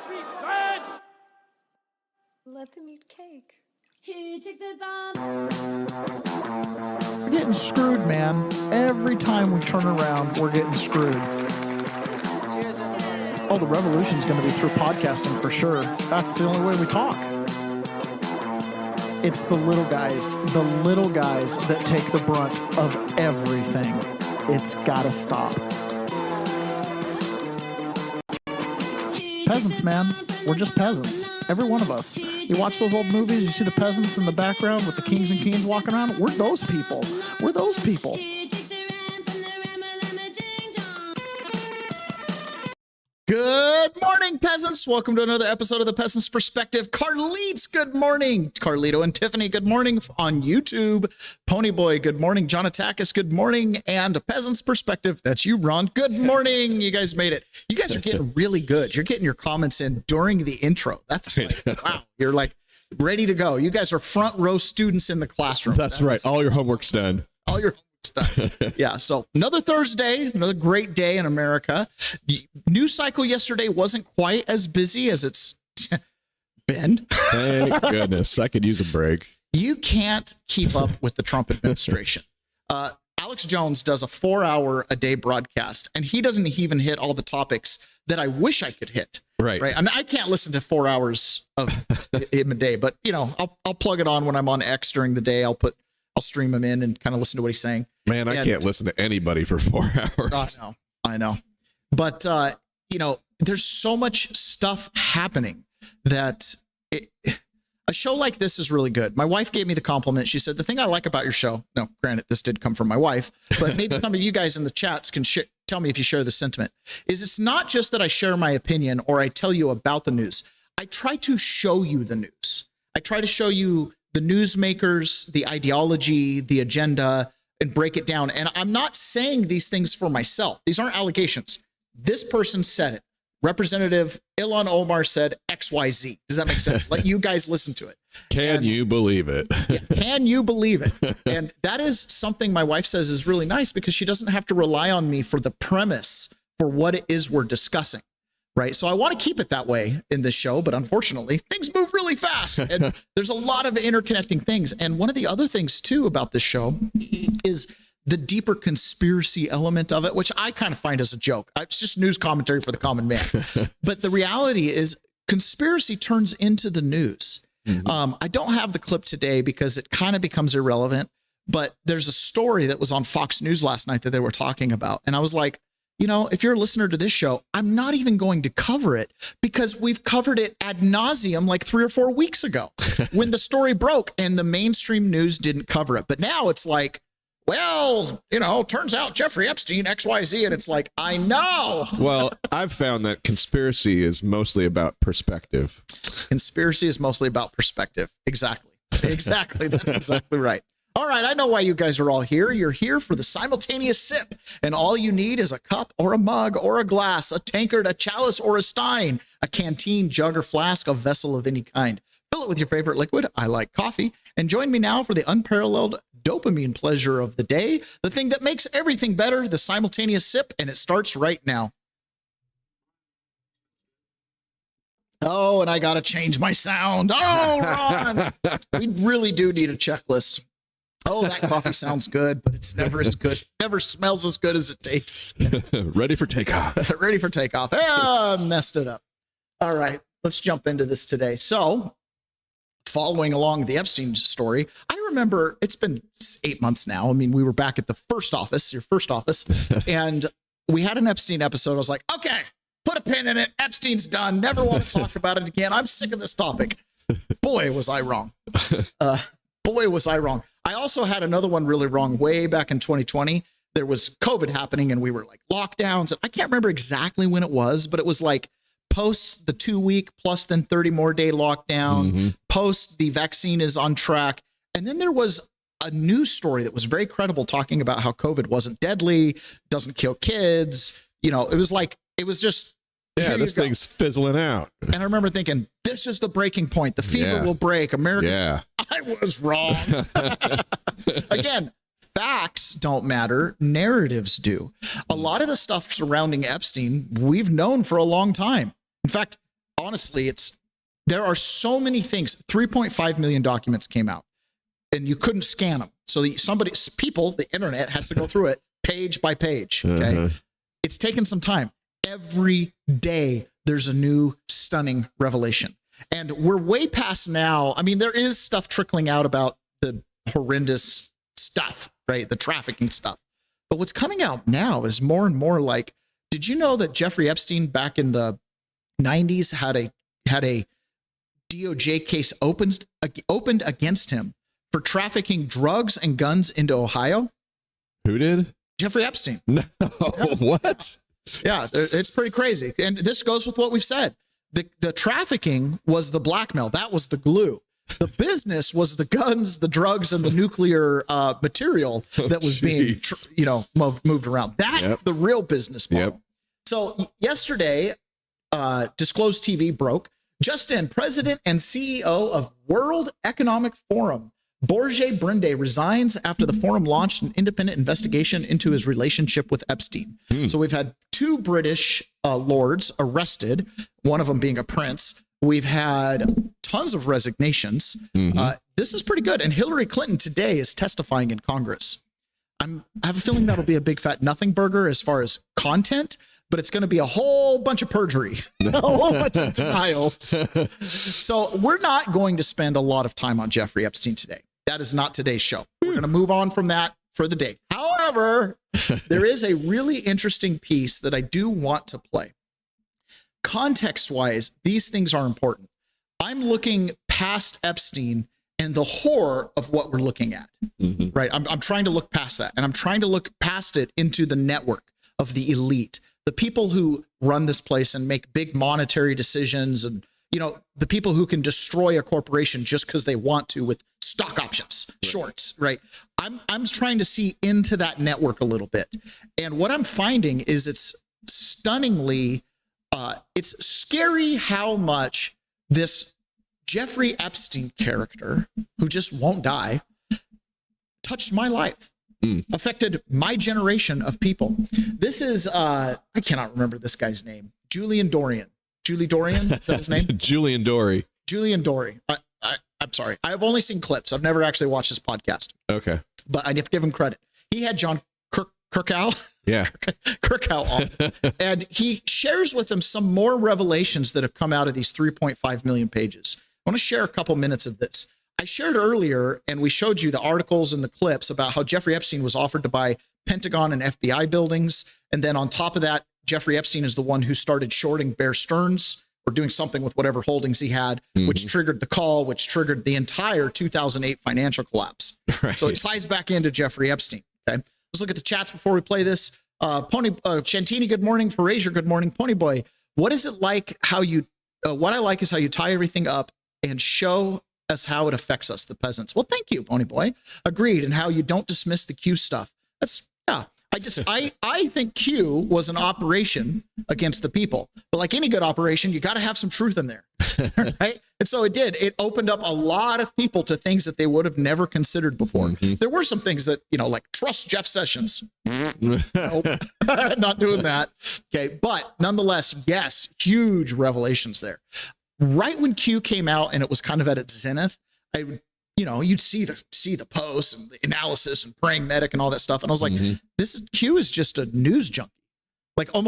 she said! Let them eat cake. Who took the bomb? We're getting screwed, man. Every time we turn around, we're getting screwed. Oh, the revolution's going to be through podcasting for sure. That's the only way we talk. It's the little guys that take the brunt of everything. It's got to stop. Peasants, man. We're just peasants. Every one of us. You watch those old movies, you see the peasants in the background with the kings and queens walking around. We're those people. We're those people. Good morning, peasants. Welcome to another episode of The Peasant's Perspective. Carlitos, good morning. Carlito and Tiffany, good morning on YouTube. Ponyboy, good morning. John Atakis, good morning. And Peasant's Perspective, that's you, Ron. Good morning. You guys made it. You guys are getting really good. You're getting your comments in during the intro. That's like, wow. You're like ready to go. You guys are front row students in the classroom. That's right. All your homework's done. All your yeah, so another Thursday, another great day in America. News cycle yesterday wasn't quite as busy as it's been. Thank goodness. I could use a break. You can't keep up with the Trump administration. Alex Jones does a 4-hour-a-day broadcast, and he doesn't even hit all the topics that I wish I could hit. Right. I mean, I can't listen to 4 hours of him a day, but you know, I'll plug it on when I'm on X during the day. I'll stream him in and kind of listen to what he's saying. Man, I can't listen to anybody for 4 hours. I know. But, you know, there's so much stuff happening that a show like this is really good. My wife gave me the compliment. She said, the thing I like about your show, no, granted, this did come from my wife, but maybe some of you guys in the chats can tell me if you share the sentiment, is it's not just that I share my opinion or I tell you about the news. I try to show you the news. I try to show you the newsmakers, the ideology, the agenda, and break it down. And I'm not saying these things for myself. These aren't allegations. This person said it. Representative Ilhan Omar said XYZ. Does that make sense? Let you guys listen to it. Can you believe it? Yeah, can you believe it? And that is something my wife says is really nice because she doesn't have to rely on me for the premise for what it is we're discussing. Right. So I want to keep it that way in this show, but unfortunately things move really fast and there's a lot of interconnecting things. And one of the other things too about this show is the deeper conspiracy element of it, which I kind of find as a joke. It's just news commentary for the common man. But the reality is conspiracy turns into the news. Mm-hmm. I don't have the clip today because it kind of becomes irrelevant, but there's a story that was on Fox News last night that they were talking about. And I was like, you know, if you're a listener to this show, I'm not even going to cover it because we've covered it ad nauseum like 3 or 4 weeks ago when the story broke and the mainstream news didn't cover it. But now it's like, well, you know, turns out Jeffrey Epstein, XYZ. And it's like, I know. Well, I've found that conspiracy is mostly about perspective. Conspiracy is mostly about perspective. Exactly. Exactly. That's exactly right. All right, I know why you guys are all here. You're here for the simultaneous sip, and all you need is a cup or a mug or a glass, a tankard, a chalice or a stein, a canteen, jug or flask, a vessel of any kind. Fill it with your favorite liquid. I like coffee. And join me now for the unparalleled dopamine pleasure of the day, the thing that makes everything better, the simultaneous sip, and it starts right now. Oh, and I got to change my sound. Oh, Ron, we really do need a checklist. Oh, that coffee sounds good, but it's never as good. Never smells as good as it tastes. Ready for takeoff. Ready for takeoff. Ah, messed it up. All right, let's jump into this today. So, following along the Epstein story, I remember it's been 8 months now. I mean, we were back at the your first office, and we had an Epstein episode. I was like, okay, put a pin in it. Epstein's done. Never want to talk about it again. I'm sick of this topic. Boy, was I wrong. Boy, was I wrong. I also had another one really wrong way back in 2020. There was COVID happening and we were like lockdowns. And I can't remember exactly when it was, but it was like post the 2-week plus then 30 more day lockdown, post the vaccine is on track. And then there was a news story that was very credible talking about how COVID wasn't deadly, doesn't kill kids. You know, it was just, yeah, this thing's fizzling out. And I remember thinking, this is the breaking point. The fever will break. America. I was wrong. Again, facts don't matter. Narratives do. A lot of the stuff surrounding Epstein, we've known for a long time. In fact, honestly, there are so many things. 3.5 million documents came out, and you couldn't scan them. So the internet has to go through it page by page. Okay, it's taken some time. Every day there's a new stunning revelation, and we're way past now. I mean, there is stuff trickling out about the horrendous stuff, right? The trafficking stuff. But what's coming out now is more and more like, did you know that Jeffrey Epstein back in the 90s had a DOJ case opened against him for trafficking drugs and guns into Ohio? Who did? Jeffrey Epstein. No. Yeah. What? Yeah, it's pretty crazy. And this goes with what we've said. The trafficking was the blackmail. That was the glue. The business was the guns, the drugs, and the nuclear material that was being, moved around. That's the real business model. Yep. So yesterday, Disclosed TV broke. Just in, President and CEO of World Economic Forum, Borje Brinde, resigns after the forum launched an independent investigation into his relationship with Epstein. So we've had 2 British lords arrested, one of them being a prince. We've had tons of resignations. This is pretty good. And Hillary Clinton today is testifying in Congress. I have a feeling that'll be a big fat nothing burger as far as content, but it's going to be a whole bunch of perjury, a whole bunch of denials. So we're not going to spend a lot of time on Jeffrey Epstein today. That is not today's show. We're going to move on from that for the day. However, there is a really interesting piece that I do want to play. Context-wise, these things are important. I'm looking past Epstein and the horror of what we're looking at, right? I'm trying to look past that, and I'm trying to look past it into the network of the elite, the people who run this place and make big monetary decisions, and the people who can destroy a corporation just because they want to with stock options, shorts, right? I'm trying to see into that network a little bit, and what I'm finding is it's stunningly, it's scary how much this Jeffrey Epstein character, who just won't die, touched my life, affected my generation of people. This is, I cannot remember this guy's name. Julian Dorian. Julie Dorian, is that his name? Julian Dory. Julian Dory. I'm sorry. I've only seen clips. I've never actually watched his podcast. Okay. But I have to give him credit. He had John Kirkow. Yeah. Kirkow on. And he shares with them some more revelations that have come out of these 3.5 million pages. I want to share a couple minutes of this. I shared earlier, and we showed you the articles and the clips about how Jeffrey Epstein was offered to buy Pentagon and FBI buildings. And then on top of that, Jeffrey Epstein is the one who started shorting Bear Stearns or doing something with whatever holdings he had, which triggered the call, which triggered the entire 2008 financial collapse. Right. So it ties back into Jeffrey Epstein. Okay. Let's look at the chats before we play this. Chantini, good morning. Frazier, good morning. Pony Boy, what is it like what I like is how you tie everything up and show us how it affects us, the peasants. Well, thank you, Pony Boy. Agreed. And how you don't dismiss the Q stuff. I think Q was an operation against the people, but like any good operation, you got to have some truth in there. Right. And so it did. It opened up a lot of people to things that they would have never considered before. There were some things that, like trust Jeff Sessions. Nope. Not doing that. Okay. But nonetheless, yes, huge revelations there. Right when Q came out and it was kind of at its zenith, you'd see the posts and the analysis and praying medic and all that stuff. And I was like, Q is just a news junkie. Like I'm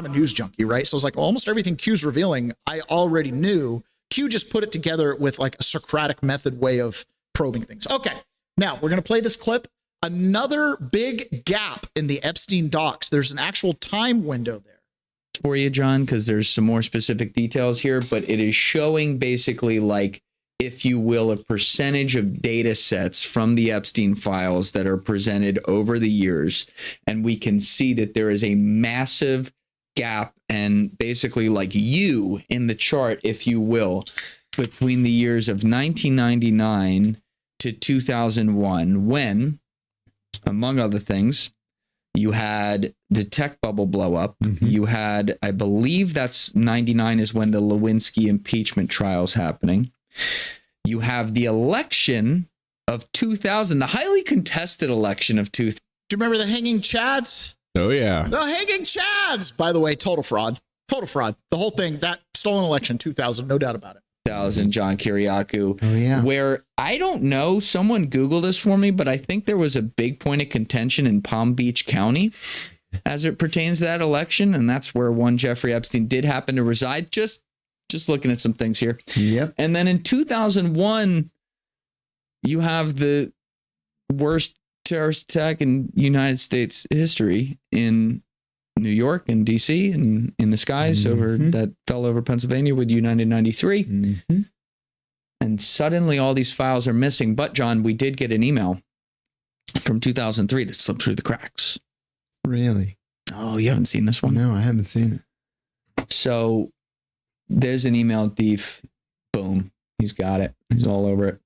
a news junkie, right? So it's like almost everything Q's revealing, I already knew. Q just put it together with like a Socratic method way of probing things. Okay. Now we're going to play this clip. Another big gap in the Epstein docs. There's an actual time window there for you, John, because there's some more specific details here, but it is showing basically like, if you will, a percentage of data sets from the Epstein files that are presented over the years. And we can see that there is a massive gap and basically like you in the chart, if you will, between the years of 1999 to 2001, when, among other things, you had the tech bubble blow up. You had, I believe that's 99 is when the Lewinsky impeachment trial's happening. You have the election of 2000, the highly contested election of 2000. Do you remember the hanging chads? Oh, yeah. The hanging chads, by the way, total fraud. Total fraud. The whole thing, that stolen election, 2000, no doubt about it. 2000, John Kiriakou. Oh, yeah. Where I don't know, someone Google this for me, but I think there was a big point of contention in Palm Beach County as it pertains to that election, and that's where one Jeffrey Epstein did happen to reside. Just looking at some things here. Yep. And then in 2001, you have the worst terrorist attack in United States history in New York and DC and in the skies over that fell over Pennsylvania with United 93. And suddenly all these files are missing. But John, we did get an email from 2003 that slipped through the cracks. Really? Oh, you haven't seen this one? No, I haven't seen it. So there's an email thief. Boom. He's got it. He's all over it.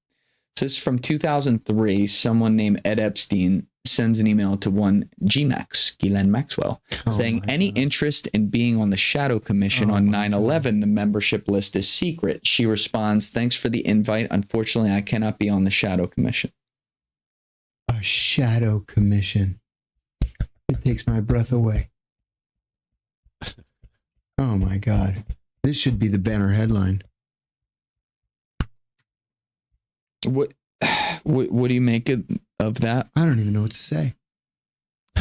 So this is from 2003. Someone named Ed Epstein sends an email to one GMAX, Ghislaine Maxwell, saying any interest in being on the Shadow Commission on 9/11, the membership list is secret. She responds, thanks for the invite. Unfortunately, I cannot be on the Shadow Commission. A Shadow Commission. It takes my breath away. Oh my God. This should be the banner headline. What do you make of that? I don't even know what to say.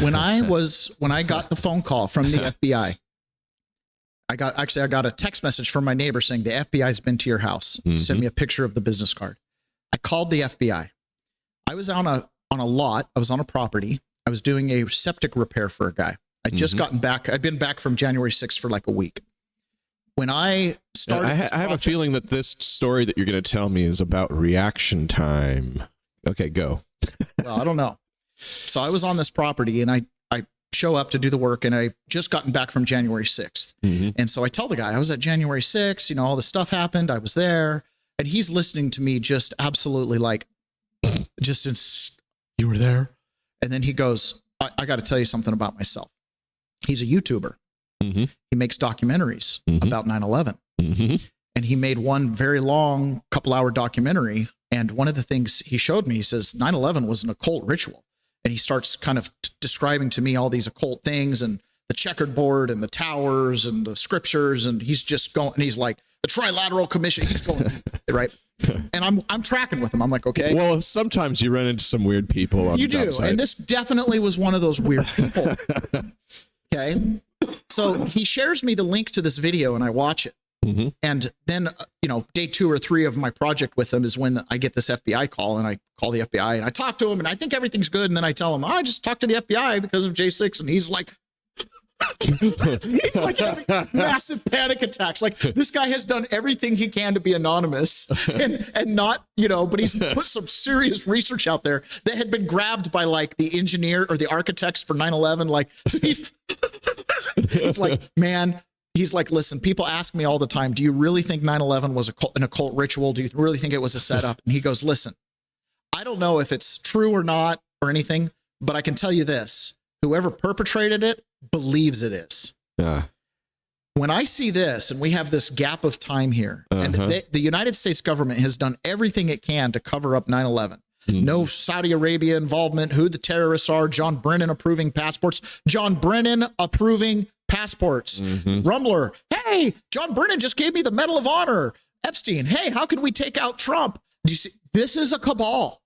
When I got the phone call from the FBI, I got a text message from my neighbor saying the FBI's been to your house. Sent me a picture of the business card. I called the FBI. I was on a lot. I was on a property. I was doing a septic repair for a guy. I'd just gotten back. I'd been back from January 6th for like a week. When I started, I have a feeling that this story that you're going to tell me is about reaction time. Okay, go. Well, I don't know. So I was on this property and I show up to do the work and I just gotten back from January 6th. And so I tell the guy, I was at January 6th, you know, all this stuff happened. I was there and he's listening to me just absolutely like, you were there. And then he goes, I got to tell you something about myself. He's a YouTuber. He makes documentaries about 9/11. And he made one very long couple-hour documentary. And one of the things he showed me, he says 9/11 was an occult ritual. And he starts kind of describing to me all these occult things and the checkered board and the towers and the scriptures. And he's just going, and he's like, the Trilateral Commission, he's going, right? And I'm tracking with him. I'm like, okay. Well, sometimes you run into some weird people on You the do. job site. And this definitely was one of those weird people. Okay. So he shares me the link to this video and I watch it. And then, you know, day 2 or 3 of my project with him is when I get this FBI call and I call the FBI and I talk to him and I think everything's good. And then I tell him, I just talked to the FBI because of J6. And he's like, he's like having massive panic attacks. Like this guy has done everything he can to be anonymous and not, you know, but he's put some serious research out there that had been grabbed by like the engineer or the architects for 9/11. Like, so it's like, man, he's like, listen, people ask me all the time, do you really think 9/11 was an occult ritual? Do you really think it was a setup? And he goes, listen, I don't know if it's true or not or anything, but I can tell you this, whoever perpetrated it believes it is. When I see this and we have this gap of time here and the United States government has done everything it can to cover up 9/11. No Saudi Arabia involvement, who the terrorists are, John Brennan approving passports, Rummler, hey, John Brennan just gave me the Medal of Honor. Epstein, hey, how can we take out Trump? Do you see? This is a cabal.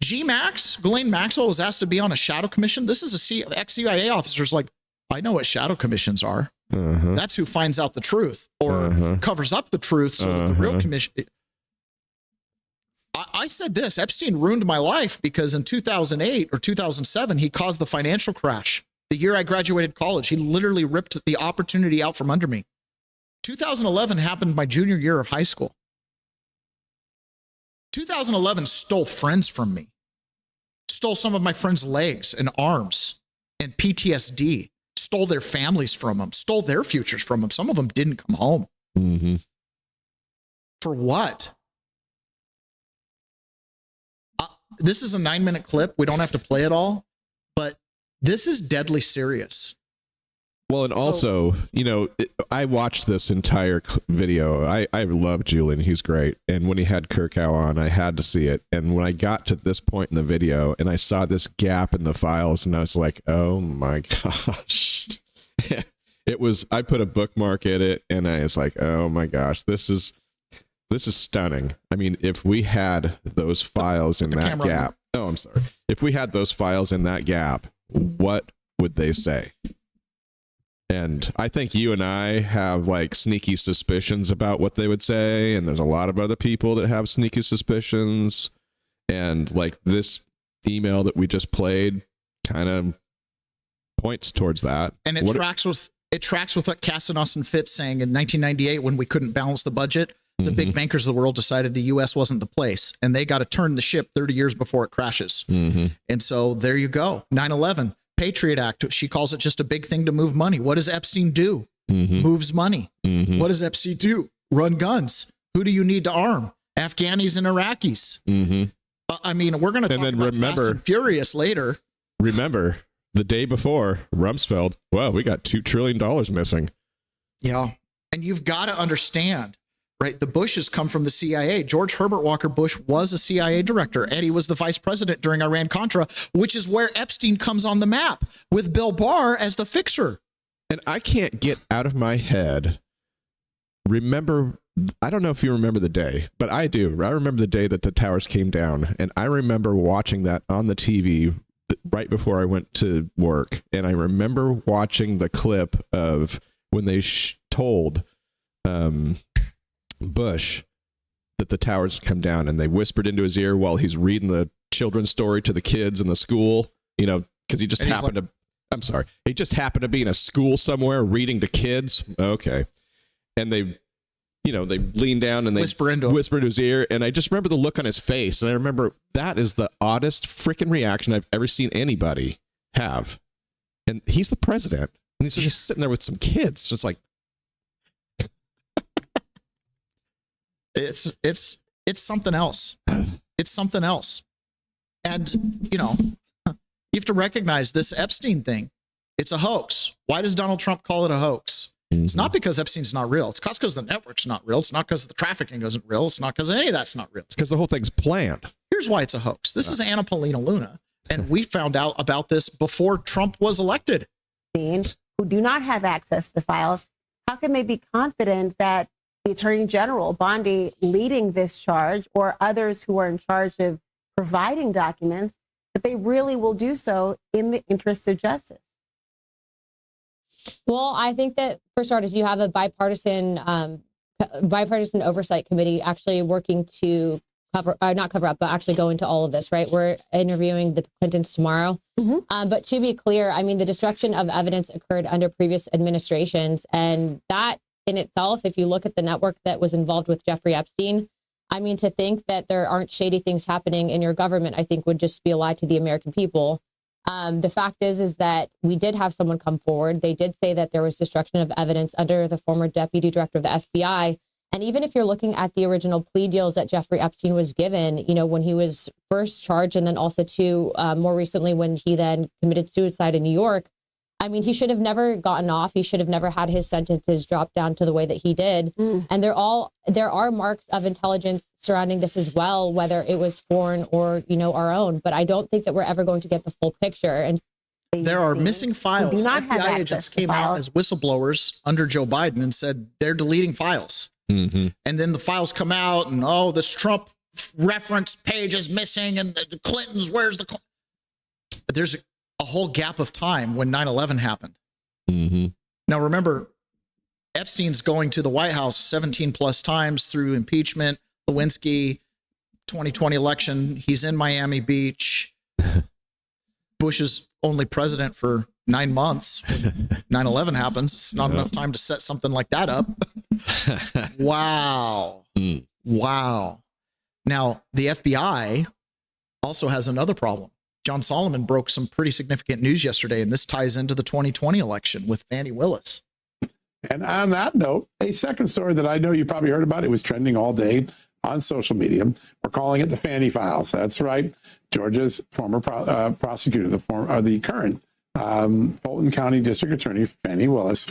Ghislaine Maxwell was asked to be on a shadow commission. This is ex-CIA officers like, I know what shadow commissions are. That's who finds out the truth or covers up the truth so that the real commission... I said this, Epstein ruined my life because in 2008 or 2007, he caused the financial crash. The year I graduated college, he literally ripped the opportunity out from under me. 2011 happened my junior year of high school. 2011 stole friends from me, stole some of my friends' legs and arms and PTSD, stole their families from them, stole their futures from them. Some of them didn't come home. For what? This is a 9-minute clip. We don't have to play it all, but this is deadly serious. Well, and also, you know, I watched this entire video. I love Julian. He's great. And when he had Kirkow on, I had to see it. And when I got to this point in the video and I saw this gap in the files and I was like, oh my gosh. It was, I put a bookmark in it and I was like, oh my gosh, this is stunning. I mean, if we had those files in that gap, oh, I'm sorry. If we had those files in that gap, what would they say? And I think you and I have like sneaky suspicions about what they would say. And there's a lot of other people that have sneaky suspicions. And like this email that we just played kind of points towards that. And it tracks with what Cassinos and Fitz saying in 1998 when we couldn't balance the budget. The big bankers of the world decided the U.S. wasn't the place, and they got to turn the ship 30 years before it crashes. And so there you go. 9/11, Patriot Act. She calls it just a big thing to move money. What does Epstein do? Moves money. What does Epstein do? Run guns. Who do you need to arm? Afghanis and Iraqis. I mean, we're going to talk about Fast and Furious later. Remember, the day before Rumsfeld, well, we got $2 trillion missing. Yeah. And you've got to understand, right? The Bushes come from the CIA. George Herbert Walker Bush was a CIA director. Eddie was the vice president during Iran-Contra, which is where Epstein comes on the map with Bill Barr as the fixer. And I can't get out of my head. Remember, I don't know if you remember the day, but I do. I remember the day that the towers came down, and I remember watching that on the TV right before I went to work. And I remember watching the clip of when they told Bush that the towers come down, and they whispered into his ear while he's reading the children's story to the kids in the school, you know, because he just happened to, I'm sorry, he just happened to be in a school somewhere reading to kids. Okay. And they, you know, they lean down and they whisper into his ear. And I just remember the look on his face. And I remember that is the oddest freaking reaction I've ever seen anybody have. And he's the president. And he's just sitting there with some kids. So it's like, it's something else. It's something else. And, you know, you have to recognize this Epstein thing. It's a hoax. Why does Donald Trump call it a hoax? It's not because Epstein's not real. It's because the network's not real. It's not because the trafficking isn't real. It's not because any of that's not real. It's because the whole thing's planned. Here's why it's a hoax. This is Anna Paulina Luna. And we found out about this before Trump was elected. Who do not have access to the files, how can they be confident that the Attorney General, Bondi, leading this charge, or others who are in charge of providing documents, that they really will do so in the interest of justice? Well, I think that, for starters, you have a bipartisan oversight committee actually working to not cover up, but actually go into all of this, right? We're interviewing the Clintons tomorrow. But to be clear, I mean, the destruction of evidence occurred under previous administrations. And that in itself, if you look at the network that was involved with Jeffrey Epstein, I mean, to think that there aren't shady things happening in your government, I think would just be a lie to the American people. The fact is that we did have someone come forward. They did say that there was destruction of evidence under the former deputy director of the FBI. And even if you're looking at the original plea deals that Jeffrey Epstein was given, you know, when he was first charged, and then also more recently when he then committed suicide in New York, I mean, he should have never gotten off. He should have never had his sentences dropped down to the way that he did. And there are marks of intelligence surrounding this as well, whether it was foreign or, you know, our own. But I don't think that we're ever going to get the full picture. And there are missing files. FBI agents came out as whistleblowers under Joe Biden and said they're deleting files. And then the files come out and, oh, this Trump reference page is missing and the Clintons, where's the There's a whole gap of time when 9/11 happened. Now, remember, Epstein's going to the White House 17 plus times through impeachment, Lewinsky, 2020 election. He's in Miami Beach. Bush is only president for 9 months. When 9/11 happens, it's not enough time to set something like that up. Wow. Wow. Now, the FBI also has another problem. John Solomon broke some pretty significant news yesterday, and this ties into the 2020 election with Fani Willis. And on that note, a second story that I know you probably heard about, it was trending all day on social media. We're calling it the Fani Files. That's right. Georgia's former prosecutor, the current Fulton County District Attorney, Fani Willis,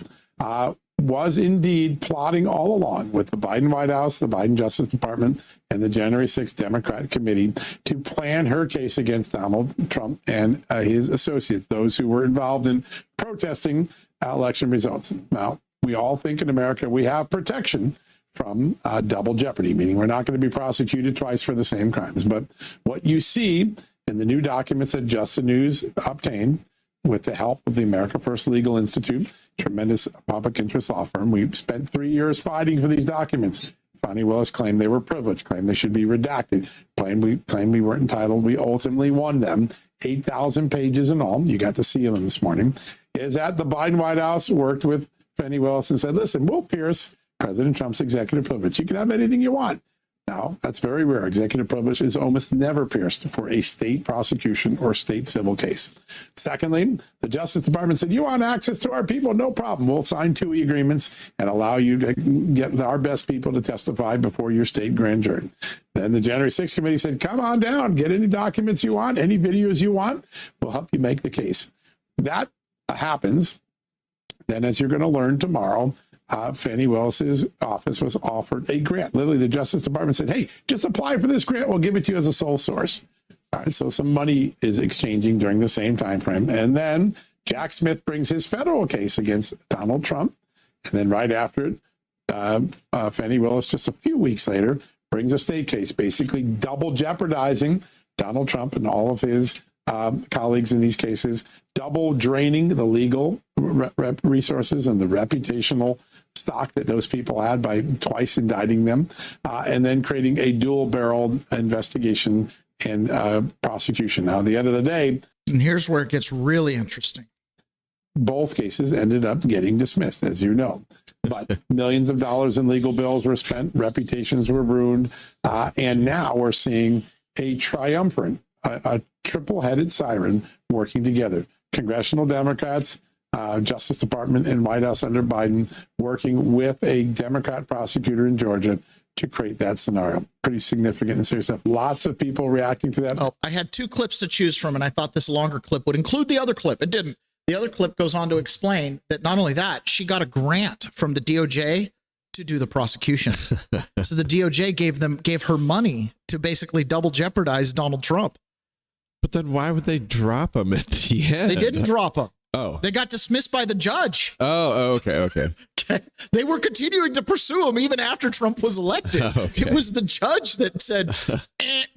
was indeed plotting all along with the Biden White House, the Biden Justice Department, and the January 6th Democrat Committee to plan her case against Donald Trump and his associates, those who were involved in protesting election results. Now, we all think in America we have protection from double jeopardy, meaning we're not going to be prosecuted twice for the same crimes. But what you see in the new documents that Just the News obtained with the help of the America First Legal Institute, tremendous public interest law firm, we spent 3 years fighting for these documents. Fani Willis claimed they were privileged, claimed they should be redacted, claimed we weren't entitled. We ultimately won them. 8,000 pages in all. You got to see them this morning. Is that the Biden White House worked with Fani Willis and said, listen, we'll pierce President Trump's executive privilege. You can have anything you want. Now, that's very rare. Executive privilege is almost never pierced for a state prosecution or state civil case. Secondly, the Justice Department said, you want access to our people? No problem. We'll sign 2 agreements and allow you to get our best people to testify before your state grand jury. Then the January 6th committee said, come on down, get any documents you want, any videos you want. We'll help you make the case. That happens. Then, as you're going to learn tomorrow, Fani Willis's office was offered a grant. Literally, the Justice Department said, hey, just apply for this grant. We'll give it to you as a sole source. All right, so some money is exchanging during the same time frame. And then Jack Smith brings his federal case against Donald Trump. And then right after it, Fani Willis, just a few weeks later, brings a state case, basically double jeopardizing Donald Trump and all of his colleagues in these cases, double draining the legal resources and the reputational stock that those people had by twice indicting them, and then creating a dual-barreled investigation and prosecution. Now, at the end of the day, and here's where it gets really interesting. Both cases ended up getting dismissed, as you know. But millions of dollars in legal bills were spent, reputations were ruined, and now we're seeing a triumvirate, a triple-headed siren working together. Congressional Democrats, Justice Department, and White House under Biden working with a Democrat prosecutor in Georgia to create that scenario. Pretty significant and serious stuff. Lots of people reacting to that. Oh, I had 2 clips to choose from, and I thought this longer clip would include the other clip. It didn't. The other clip goes on to explain that not only that, she got a grant from the DOJ to do the prosecution. So the DOJ gave her money to basically double jeopardize Donald Trump. But then why would they drop him at the end? They didn't drop him. Oh. They got dismissed by the judge. Oh, okay. Okay. They were continuing to pursue him even after Trump was elected. Okay. It was the judge that said,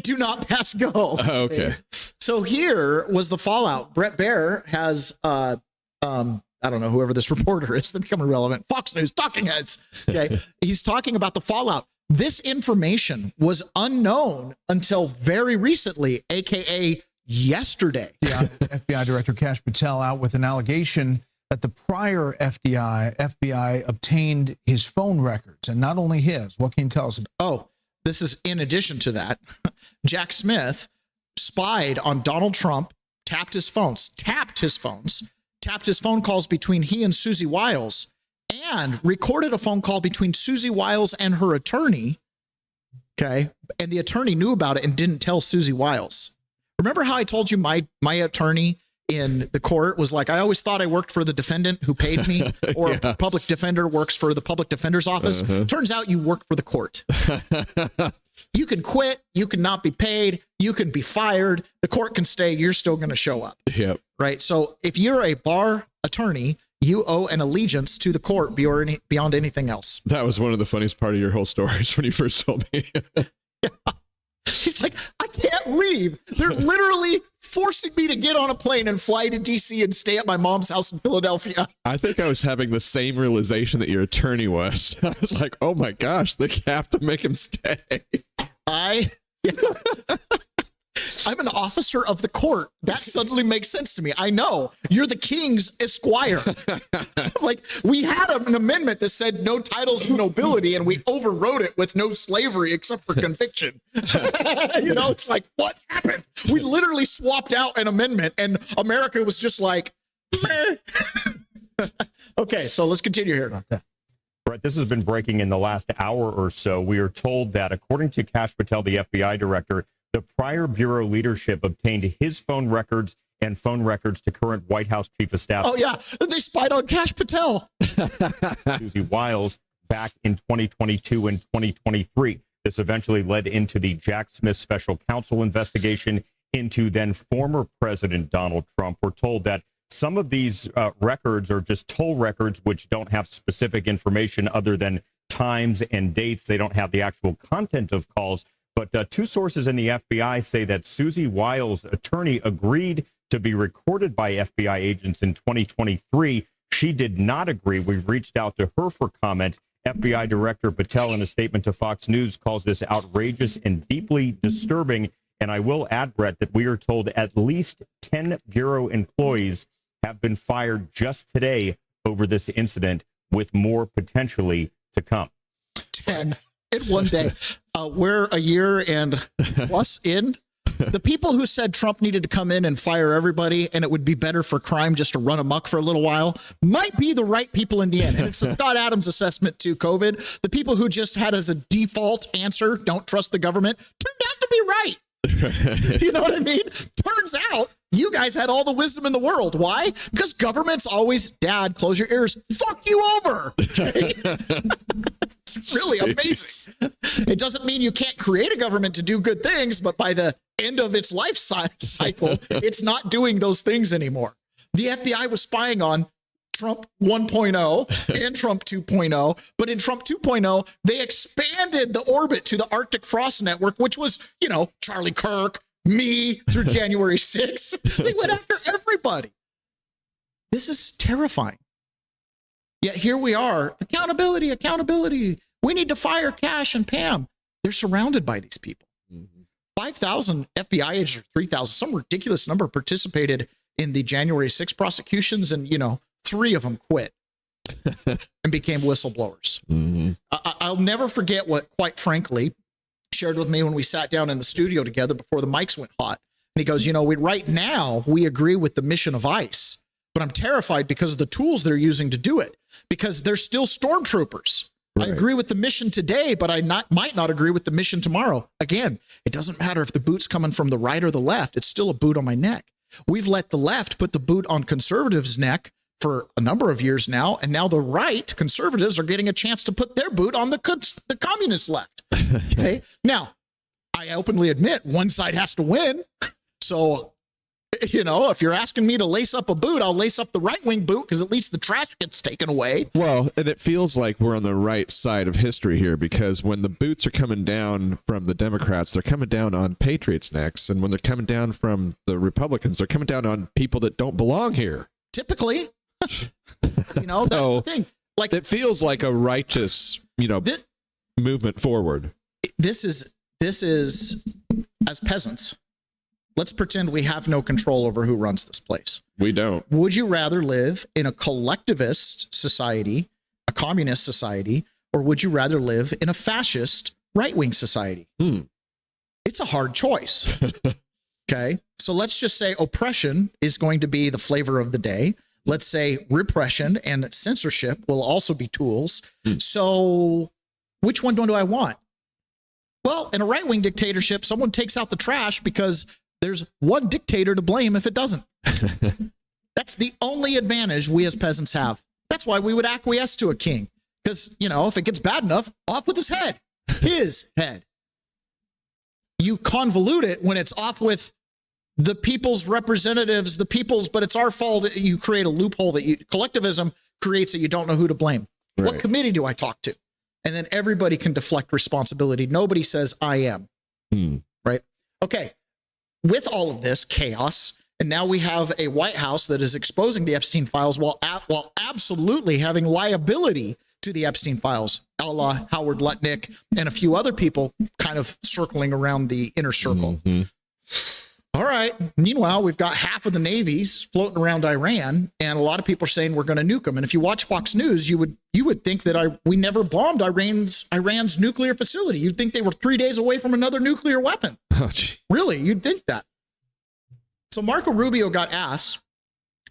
do not pass go. Okay. So here was the fallout. Brett Baer has, I don't know, whoever this reporter is, they're becoming irrelevant. Fox News, Talking Heads. Okay. He's talking about the fallout. This information was unknown until very recently, AKA yesterday. Yeah, FBI Director Kash Patel out with an allegation that the prior FBI obtained his phone records, and not only his. What can you tell us? Oh, this is in addition to that. Jack Smith spied on Donald Trump, tapped his phone calls between he and Susie Wiles, and recorded a phone call between Susie Wiles and her attorney. Okay. And the attorney knew about it and didn't tell Susie Wiles. Remember how I told you my attorney in the court was like, I always thought I worked for the defendant who paid me, or yeah. A public defender works for the public defender's office. Turns out you work for the court. You can quit. You can not be paid. You can be fired. The court can stay. You're still going to show up. Yep. Right. So if you're a bar attorney, you owe an allegiance to the court beyond anything else. That was one of the funniest part of your whole stories when you first told me. Yeah. He's like, I can't leave. They're literally forcing me to get on a plane and fly to DC and stay at my mom's house in Philadelphia. I think I was having the same realization that your attorney was. I was like, oh my gosh, they have to make him stay. I'm an officer of the court. That suddenly makes sense to me. I know you're the king's esquire. Like, we had an amendment that said no titles of nobility, and we overrode it with no slavery except for conviction. You know, it's like, what happened? We literally swapped out an amendment, and America was just like, meh. Okay, so let's continue here. Right, this has been breaking in the last hour or so. We are told that, according to Kash Patel, the FBI director, the prior bureau leadership obtained his phone records and phone records to current White House chief of staff. Oh, yeah. They spied on Kash Patel. Susie Wiles back in 2022 and 2023. This eventually led into the Jack Smith special counsel investigation into then former President Donald Trump. We're told that some of these records are just toll records, which don't have specific information other than times and dates. They don't have the actual content of calls. But two sources in the FBI say that Susie Wiles' attorney agreed to be recorded by FBI agents in 2023. She did not agree. We've reached out to her for comment. FBI Director Patel, in a statement to Fox News, calls this outrageous and deeply disturbing. And I will add, Brett, that we are told at least 10 Bureau employees have been fired just today over this incident, with more potentially to come. 10 in one day. We're a year and plus in. The people who said Trump needed to come in and fire everybody and it would be better for crime just to run amok for a little while might be the right people in the end. And it's Scott Adams' assessment to COVID. The people who just had as a default answer, don't trust the government, turned out to be right. You know what I mean? Turns out you guys had all the wisdom in the world. Why? Because government's always, Dad, close your ears, fuck you over. Okay? It's really amazing. It doesn't mean you can't create a government to do good things, but by the end of its life cycle, it's not doing those things anymore. The FBI was spying on Trump 1.0 and Trump 2.0, but in Trump 2.0, they expanded the orbit to the Arctic Frost Network, which was, you know, Charlie Kirk, me through January 6th. They went after everybody. This is terrifying. Yet here we are, accountability, accountability. We need to fire Cash and Pam. They're surrounded by these people. 5,000 FBI agents, or 3,000, some ridiculous number participated in the January 6th prosecutions, and, you know, 3 of them quit and became whistleblowers. I'll never forget what, quite frankly, shared with me when we sat down in the studio together before the mics went hot. And he goes, you know, right now we agree with the mission of ICE, but I'm terrified because of the tools they're using to do it, because they're still stormtroopers. Right. I agree with the mission today, but I might not agree with the mission tomorrow. Again, it doesn't matter if the boot's coming from the right or the left. It's still a boot on my neck. We've let the left put the boot on conservatives' neck for a number of years now, and now the right, conservatives, are getting a chance to put their boot on the communist left. Okay? Now, I openly admit one side has to win. So, you know, if you're asking me to lace up a boot, I'll lace up the right-wing boot because at least the trash gets taken away. Well, and it feels like we're on the right side of history here, because when the boots are coming down from the Democrats, they're coming down on patriots' necks. And when they're coming down from the Republicans, they're coming down on people that don't belong here. Typically. You know, that's the thing. Like, it feels like a righteous, you know, movement forward. This is, as peasants, let's pretend we have no control over who runs this place. We don't. Would you rather live in a collectivist society, a communist society, or would you rather live in a fascist right-wing society? It's a hard choice. Okay. So let's just say oppression is going to be the flavor of the day. Let's say repression and censorship will also be tools. So which one do I want? Well, in a right-wing dictatorship, someone takes out the trash because there's one dictator to blame if it doesn't. That's the only advantage we as peasants have. That's why we would acquiesce to a king. Because, you know, if it gets bad enough, off with his head. His head. You convolute it when it's off with the people's representatives, the people's, but it's our fault. You create a loophole that collectivism creates that you don't know who to blame. Right. What committee do I talk to? And then everybody can deflect responsibility. Nobody says I am. Right? Okay. With all of this chaos, and now we have a White House that is exposing the Epstein files while absolutely having liability to the Epstein files, a la Howard Lutnick and a few other people kind of circling around the inner circle. All right. Meanwhile, we've got half of the navies floating around Iran, and a lot of people are saying we're going to nuke them. And if you watch Fox News, you would think that we never bombed Iran's nuclear facility. You'd think they were 3 days away from another nuclear weapon. Really, you'd think that. So Marco Rubio got asked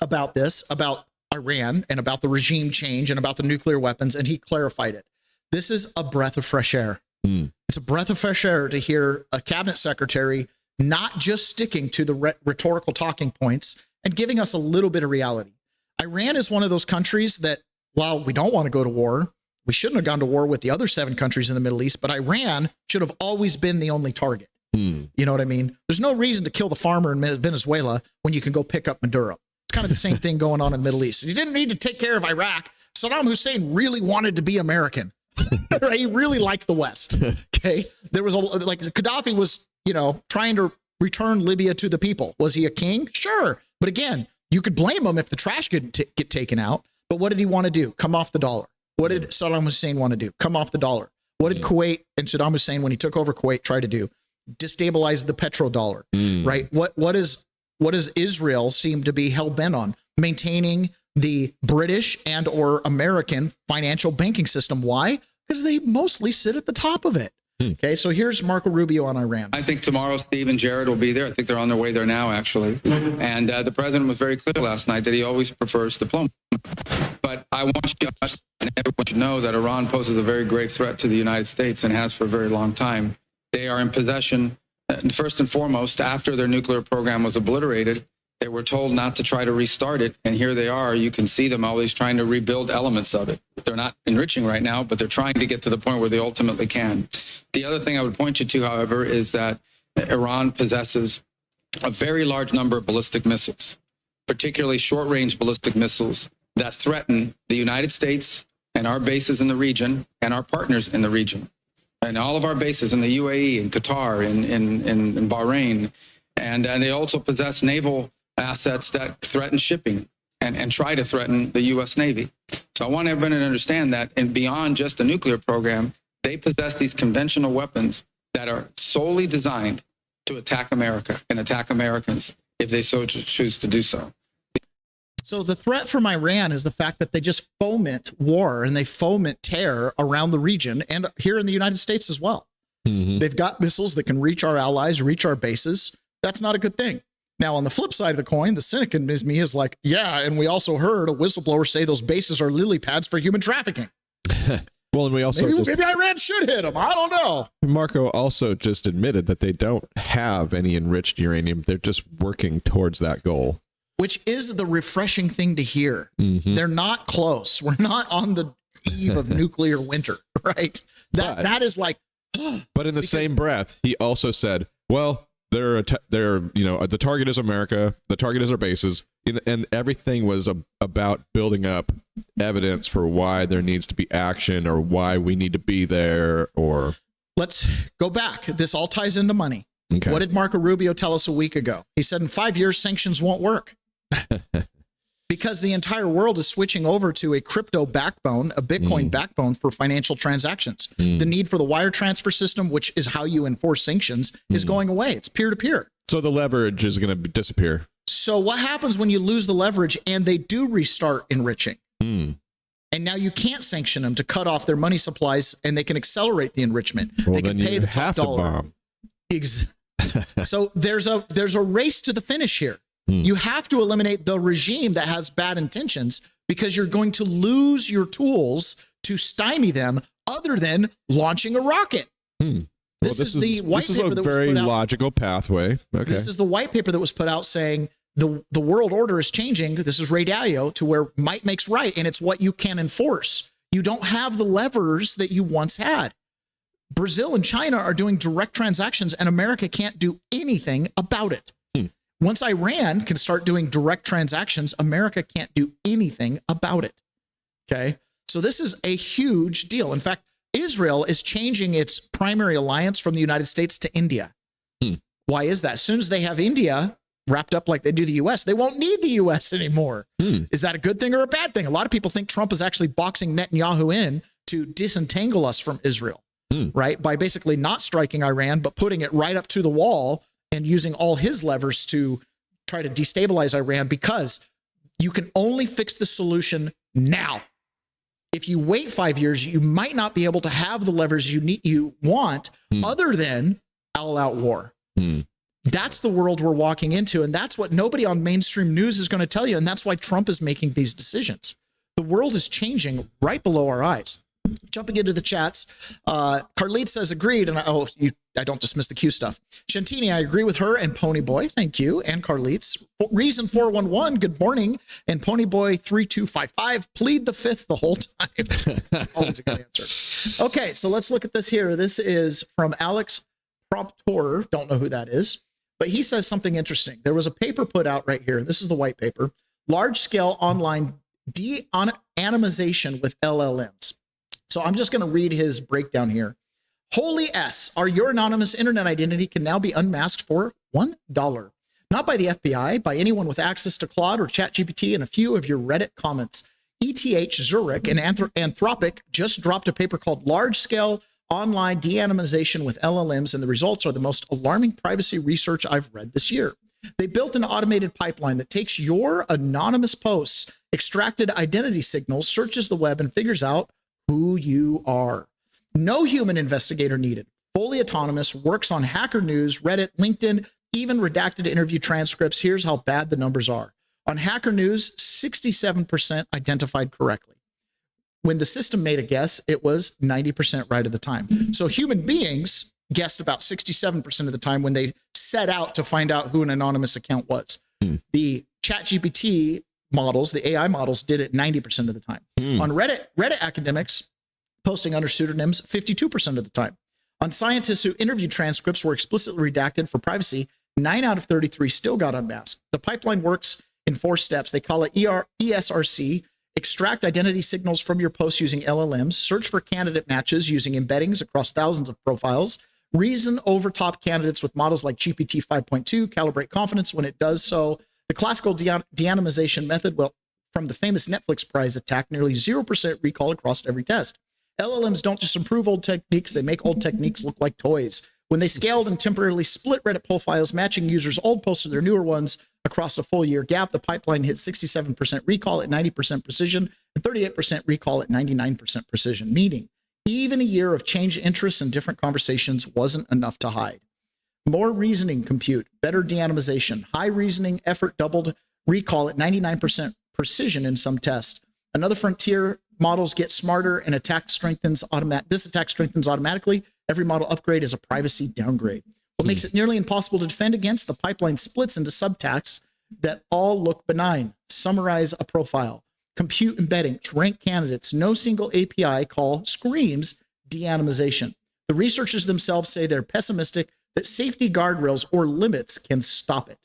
about this, about Iran and about the regime change and about the nuclear weapons, and he clarified it. This is a breath of fresh air. It's a breath of fresh air to hear a cabinet secretary not just sticking to the rhetorical talking points and giving us a little bit of reality. Iran is one of those countries that, while we don't want to go to war, we shouldn't have gone to war with the other 7 countries in the Middle East, but Iran should have always been the only target. You know what I mean? There's no reason to kill the farmer in Venezuela when you can go pick up Maduro. It's kind of the same thing going on in the Middle East. He didn't need to take care of Iraq. Saddam Hussein really wanted to be American. Right? He really liked the West. Okay. There was like Gaddafi was, trying to return Libya to the people. Was he a king? Sure. But again, you could blame him if the trash could get taken out. But what did he want to do? Come off the dollar. What did Saddam Hussein want to do? Come off the dollar. What did Kuwait and Saddam Hussein, when he took over Kuwait, try to do? Destabilize the petrodollar, right? What does Israel seem to be hell-bent on? Maintaining the British and or American financial banking system. Why? Because they mostly sit at the top of it. Okay, so here's Marco Rubio on Iran. I think tomorrow Steve and Jared will be there. I think they're on their way there now, actually. And the president was very clear last night that he always prefers diplomacy. But I want you to and everyone should know that Iran poses a very grave threat to the United States and has for a very long time. They are in possession, first and foremost, after their nuclear program was obliterated. They were told not to try to restart it, and here they are. You can see them always trying to rebuild elements of it. They're not enriching right now, but they're trying to get to the point where they ultimately can. The other thing I would point you to, however, is that Iran possesses a very large number of ballistic missiles, particularly short-range ballistic missiles that threaten the United States and our bases in the region and our partners in the region, and all of our bases in the UAE, in Qatar, in Bahrain. And they also possess naval assets that threaten shipping and try to threaten the U.S. Navy. So I want everyone to understand that, and beyond just the nuclear program, they possess these conventional weapons that are solely designed to attack America and attack Americans if they so choose to do so. So the threat from Iran is the fact that they just foment war and they foment terror around the region and here in the United States as well. They've got missiles that can reach our allies, reach our bases. That's not a good thing. Now, on the flip side of the coin, the cynic in me is like, yeah, and we also heard a whistleblower say those bases are lily pads for human trafficking. Well, and we also maybe Iran should hit them. I don't know. Marco also just admitted that they don't have any enriched uranium. They're just working towards that goal, which is the refreshing thing to hear. They're not close. We're not on the eve of nuclear winter, right? That is like. But in the same breath, he also said, well, they're the target is America, the target is our bases, and everything was about building up evidence for why there needs to be action or why we need to be there. Or let's go back. This all ties into money. Okay. What did Marco Rubio tell us a week ago? He said in 5 years, sanctions won't work. Because the entire world is switching over to a crypto backbone, a Bitcoin backbone for financial transactions. The need for the wire transfer system, which is how you enforce sanctions, is going away. It's peer-to-peer. So the leverage is going to disappear. So what happens when you lose the leverage and they do restart enriching? And now you can't sanction them to cut off their money supplies and they can accelerate the enrichment. Well, they can pay the top dollar. So there's a race to the finish here. You have to eliminate the regime that has bad intentions because you're going to lose your tools to stymie them other than launching a rocket. This is the white paper that was put out. This is a very logical pathway. Okay. This is the white paper that was put out saying the world order is changing. This is Ray Dalio to where might makes right, and it's what you can enforce. You don't have the levers that you once had. Brazil and China are doing direct transactions, and America can't do anything about it. Once Iran can start doing direct transactions, America can't do anything about it. Okay. So this is a huge deal. In fact, Israel is changing its primary alliance from the United States to India. Why is that? As soon as they have India wrapped up like they do the U.S., they won't need the U.S. anymore. Is that a good thing or a bad thing? A lot of people think Trump is actually boxing Netanyahu in to disentangle us from Israel, right? By basically not striking Iran, but putting it right up to the wall and using all his levers to try to destabilize Iran, because you can only fix the solution now. If you wait 5 years, you might not be able to have the levers you want other than all-out war. That's the world we're walking into, and that's what nobody on mainstream news is going to tell you, and that's why Trump is making these decisions. The world is changing right below our eyes. Jumping into the chats, Carlite says agreed, and I don't dismiss the Q stuff. Shantini, I agree with her and Ponyboy, thank you, and Carlite's. Reason 411, good morning, and Ponyboy 3255, plead the fifth the whole time. Always a good answer. Okay, so let's look at this here. This is from Alex Promptor, don't know who that is, but he says something interesting. There was a paper put out right here, and this is the white paper. large-scale online de-anonymization with LLMs. So I'm just going to read his breakdown here. Holy S, your anonymous internet identity can now be unmasked for $1. Not by the FBI, by anyone with access to Claude or ChatGPT and a few of your Reddit comments. ETH, Zurich, and Anthropic just dropped a paper called Large-Scale Online De-Anonymization with LLMs, and the results are the most alarming privacy research I've read this year. They built an automated pipeline that takes your anonymous posts, extracted identity signals, searches the web, and figures out who you are. No human investigator needed. Fully autonomous, works on Hacker News, Reddit, LinkedIn, even redacted interview transcripts. Here's how bad the numbers are. On Hacker News, 67% identified correctly. When the system made a guess, it was 90% right at the time. So human beings guessed about 67% of the time when they set out to find out who an anonymous account was. The ChatGPT models, the AI models, did it 90% of the time. On Reddit academics posting under pseudonyms 52% of the time. On scientists who interviewed transcripts were explicitly redacted for privacy, 9 out of 33 still got unmasked. The pipeline works in 4 steps. They call it ESRC. Extract identity signals from your posts using LLMs, search for candidate matches using embeddings across thousands of profiles, reason over top candidates with models like GPT 5.2, calibrate confidence when it does so. The classical de-anonymization method, well, from the famous Netflix prize attack, nearly 0% recall across every test. LLMs don't just improve old techniques, they make old techniques look like toys. When they scaled and temporarily split Reddit profiles, matching users' old posts to their newer ones across a full year gap, the pipeline hit 67% recall at 90% precision and 38% recall at 99% precision, meaning even a year of changed interests and different conversations wasn't enough to hide. More reasoning compute, better de-anonymization, high reasoning effort doubled recall at 99% precision in some tests. Another frontier, models get smarter and this attack strengthens automatically. Every model upgrade is a privacy downgrade. What makes it nearly impossible to defend against? The pipeline splits into subtasks that all look benign. Summarize a profile, compute embeddings, rank candidates. No single API call screams de-anonymization. The researchers themselves say they're pessimistic that safety guardrails or limits can stop it.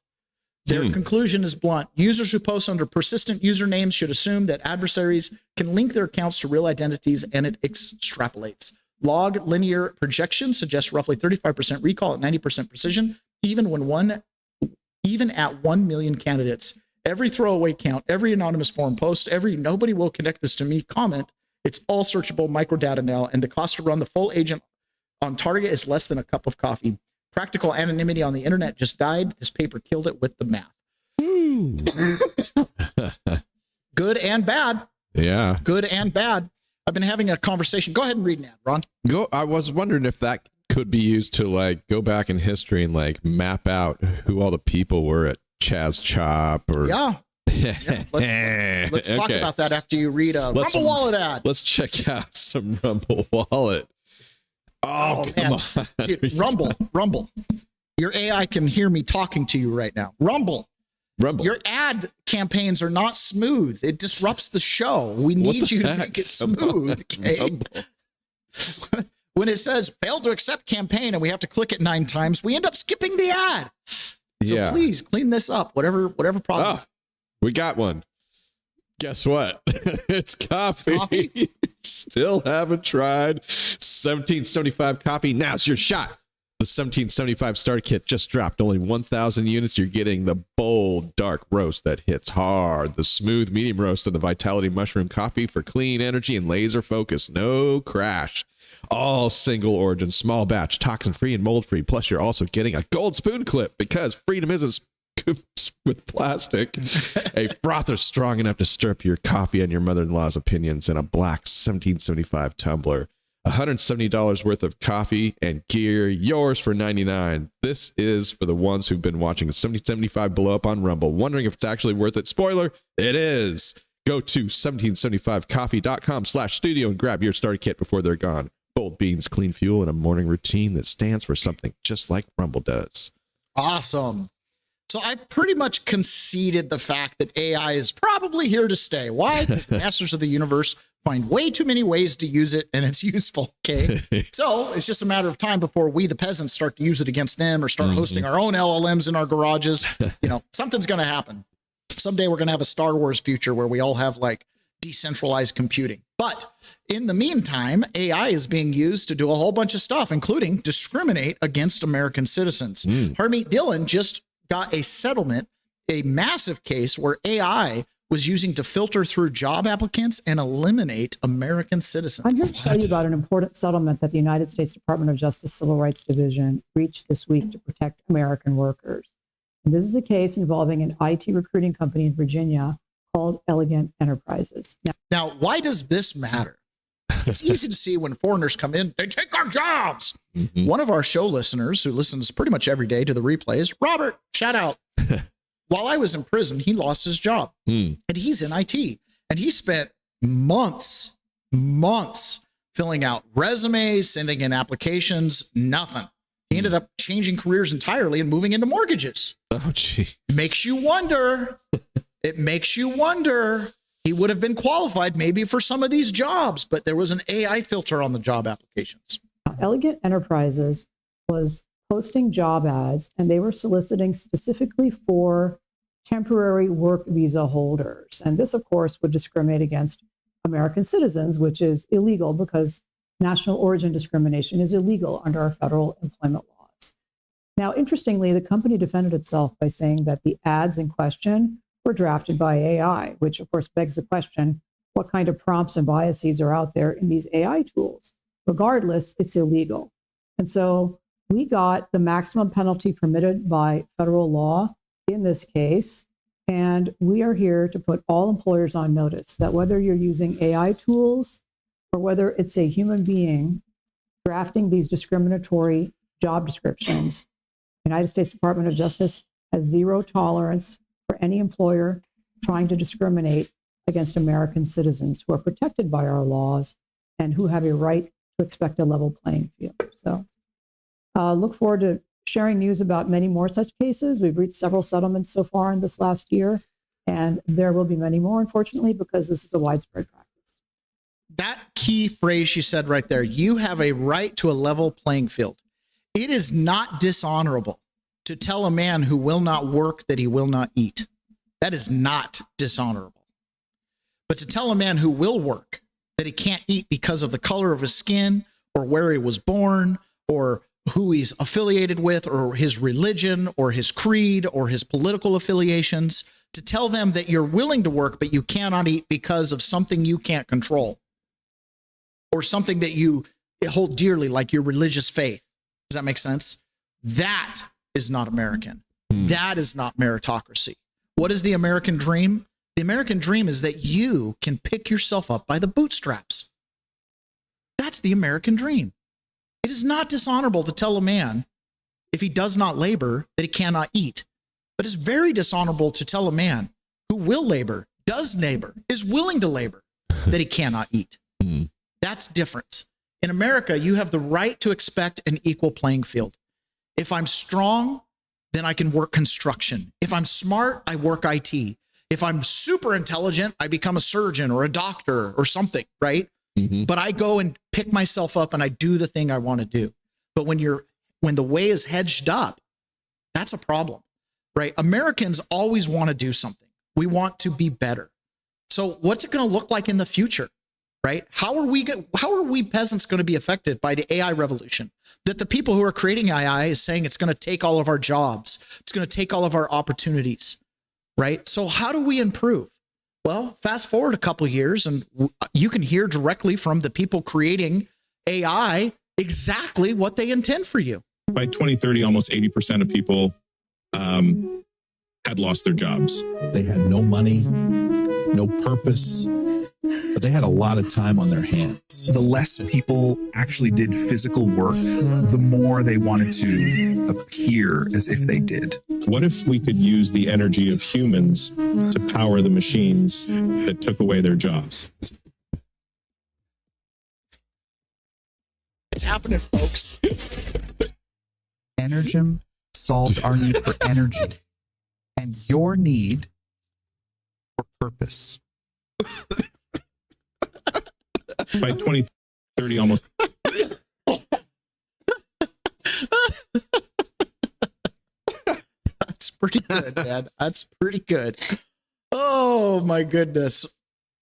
Their conclusion is blunt. Users who post under persistent usernames should assume that adversaries can link their accounts to real identities, and it extrapolates. Log linear projection suggests roughly 35% recall at 90% precision, even at 1 million candidates. Every throwaway count, every anonymous forum post, every nobody will connect this to me comment, it's all searchable microdata now, and the cost to run the full agent on target is less than a cup of coffee. Practical anonymity on the internet just died. This paper killed it with the math. Good and bad. Yeah. Good and bad. I've been having a conversation. Go ahead and read an ad, Ron. I was wondering if that could be used to like go back in history and like map out who all the people were at Chaz Chop or Let's talk about that after you read a Rumble Wallet ad. Let's check out some Rumble Wallet. Oh man. On. Dude, Rumble. Your AI can hear me talking to you right now. Rumble. Your ad campaigns are not smooth. It disrupts the show. We need you to make it smooth. Okay? When it says failed to accept campaign and we have to click it 9 times, we end up skipping the ad. So please clean this up. Whatever problem. We got one. Guess what? It's coffee. Still haven't tried 1775 coffee. Now's your shot. The 1775 starter kit just dropped. Only 1,000 units. You're getting the bold, dark roast that hits hard, the smooth, medium roast, and the Vitality Mushroom coffee for clean energy and laser focus. No crash. All single origin, small batch, toxin free and mold free. Plus, you're also getting a gold spoon clip because freedom isn't scoops with plastic. A frother strong enough to stir up your coffee and your mother-in-law's opinions in a black 1775 tumbler. $170 worth of coffee and gear, yours for $99. This is for the ones who've been watching 1775 blow up on Rumble, wondering if it's actually worth it. Spoiler, it is. Go to 1775coffee.com/studio and grab your starter kit before they're gone. Bold beans, clean fuel, and a morning routine that stands for something just like Rumble does. Awesome. So I've pretty much conceded the fact that AI is probably here to stay. Why? Because the masters of the universe find way too many ways to use it, and it's useful. Okay. So it's just a matter of time before we, the peasants, start to use it against them or start hosting our own LLMs in our garages. Something's going to happen. Someday we're going to have a Star Wars future where we all have like decentralized computing. But in the meantime, AI is being used to do a whole bunch of stuff, including discriminate against American citizens. Harmeet Dillon just got a settlement, a massive case where AI was using to filter through job applicants and eliminate American citizens. I'm here to tell you about an important settlement that the United States Department of Justice Civil Rights Division reached this week to protect American workers. And this is a case involving an IT recruiting company in Virginia called Elegant Enterprises. Now, why does this matter? It's easy to see when foreigners come in, they take our jobs. One of our show listeners who listens pretty much every day to the replays, Robert, shout out. While I was in prison, he lost his job and he's in IT, and he spent months filling out resumes, sending in applications, nothing. He ended up changing careers entirely and moving into mortgages. Oh, gee. Makes you wonder. It makes you wonder. He would have been qualified maybe for some of these jobs, but there was an AI filter on the job applications. Elegant Enterprises was posting job ads, and they were soliciting specifically for temporary work visa holders. And this, of course, would discriminate against American citizens, which is illegal because national origin discrimination is illegal under our federal employment laws. Now, interestingly, the company defended itself by saying that the ads in question were drafted by AI, which of course begs the question, what kind of prompts and biases are out there in these AI tools? Regardless, it's illegal. And so we got the maximum penalty permitted by federal law in this case. And we are here to put all employers on notice that whether you're using AI tools or whether it's a human being drafting these discriminatory job descriptions, the United States Department of Justice has zero tolerance for any employer trying to discriminate against American citizens who are protected by our laws and who have a right to expect a level playing field. So look forward to sharing news about many more such cases. We've reached several settlements so far in this last year, and there will be many more, unfortunately, because this is a widespread practice. That key phrase she said right there, you have a right to a level playing field. It is not dishonorable to tell a man who will not work that he will not eat. That is not dishonorable. But to tell a man who will work that he can't eat because of the color of his skin or where he was born or who he's affiliated with or his religion or his creed or his political affiliations, to tell them that you're willing to work but you cannot eat because of something you can't control or something that you hold dearly, like your religious faith. Does that make sense? That is not American. That is not meritocracy. What is the American dream? The American dream is that you can pick yourself up by the bootstraps. That's the American dream. It is not dishonorable to tell a man, if he does not labor, that he cannot eat. But it's very dishonorable to tell a man who will labor, does labor, is willing to labor, that he cannot eat. That's different. In America, you have the right to expect an equal playing field. If I'm strong, then I can work construction. If I'm smart, I work IT. If I'm super intelligent, I become a surgeon or a doctor or something, right? But I go and pick myself up and I do the thing I want to do. But when the way is hedged up, that's a problem, right? Americans always want to do something. We want to be better. So what's it going to look like in the future, right? How are we peasants going to be affected by the AI revolution? That the people who are creating AI is saying it's going to take all of our jobs. It's going to take all of our opportunities, right? So how do we improve? Well, fast forward a couple of years and you can hear directly from the people creating AI exactly what they intend for you. By 2030, almost 80% of people had lost their jobs. They had no money, no purpose, but they had a lot of time on their hands. The less people actually did physical work, the more they wanted to appear as if they did. What if we could use the energy of humans to power the machines that took away their jobs? It's happening, folks. Energem solved our need for energy and your need for purpose. By 2030, almost. That's pretty good, man. That's pretty good. Oh my goodness.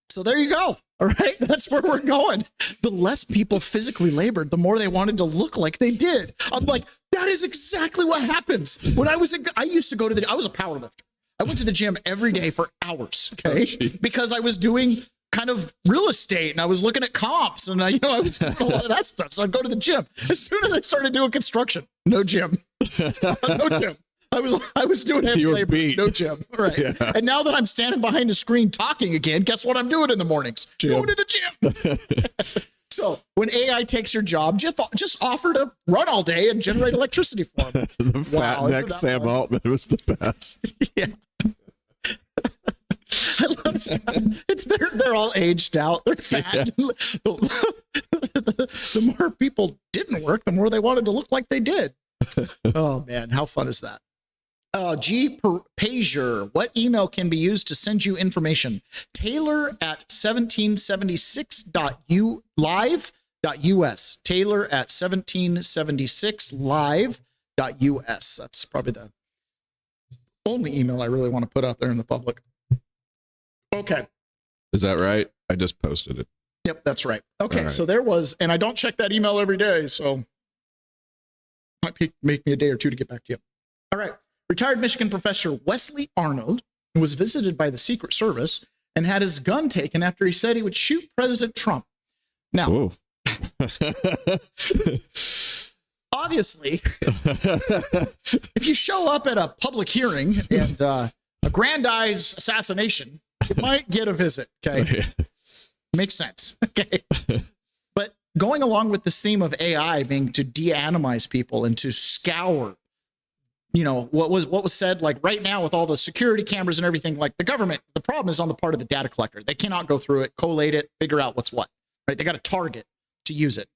So there you go. All right. That's where we're going. The less people physically labored, the more they wanted to look like they did. I'm like, that is exactly what happens. When I was, I used to go to I was a power lifter. I went to the gym every day for hours. Okay. Because I was doing kind of real estate and I was looking at comps and I was doing a lot of that stuff. So I'd go to the gym. As soon as I started doing construction, no gym. No gym. I was doing heavy labor, no gym. Right. Yeah. And now that I'm standing behind the screen talking again, guess what I'm doing in the mornings? Going to the gym. So when AI takes your job, just offer to run all day and generate electricity for them. The fat neck Sam Altman was the best. Yeah. I love it. They're all aged out. They're fat. Yeah. The more people didn't work, the more they wanted to look like they did. Oh man, how fun is that? G. Pager, what email can be used to send you information? Taylor at 1776.live.us. Taylor at 1776live.us. That's probably the only email I really want to put out there in the public. Okay. Is that right? I just posted it. Yep, that's right. Okay, right. So there was, and I don't check that email every day, so might make me a day or two to get back to you. All right. Retired Michigan professor Wesley Arnold was visited by the Secret Service and had his gun taken after he said he would shoot President Trump. Now, obviously, if you show up at a public hearing and aggrandize assassination, you might get a visit. Okay. Makes sense. Okay. But going along with this theme of AI being to de-anonymize people and to scour, what was said, like right now with all the security cameras and everything, like the government, the problem is on the part of the data collector. They cannot go through it, collate it, figure out what's what, right? They got a target to use it.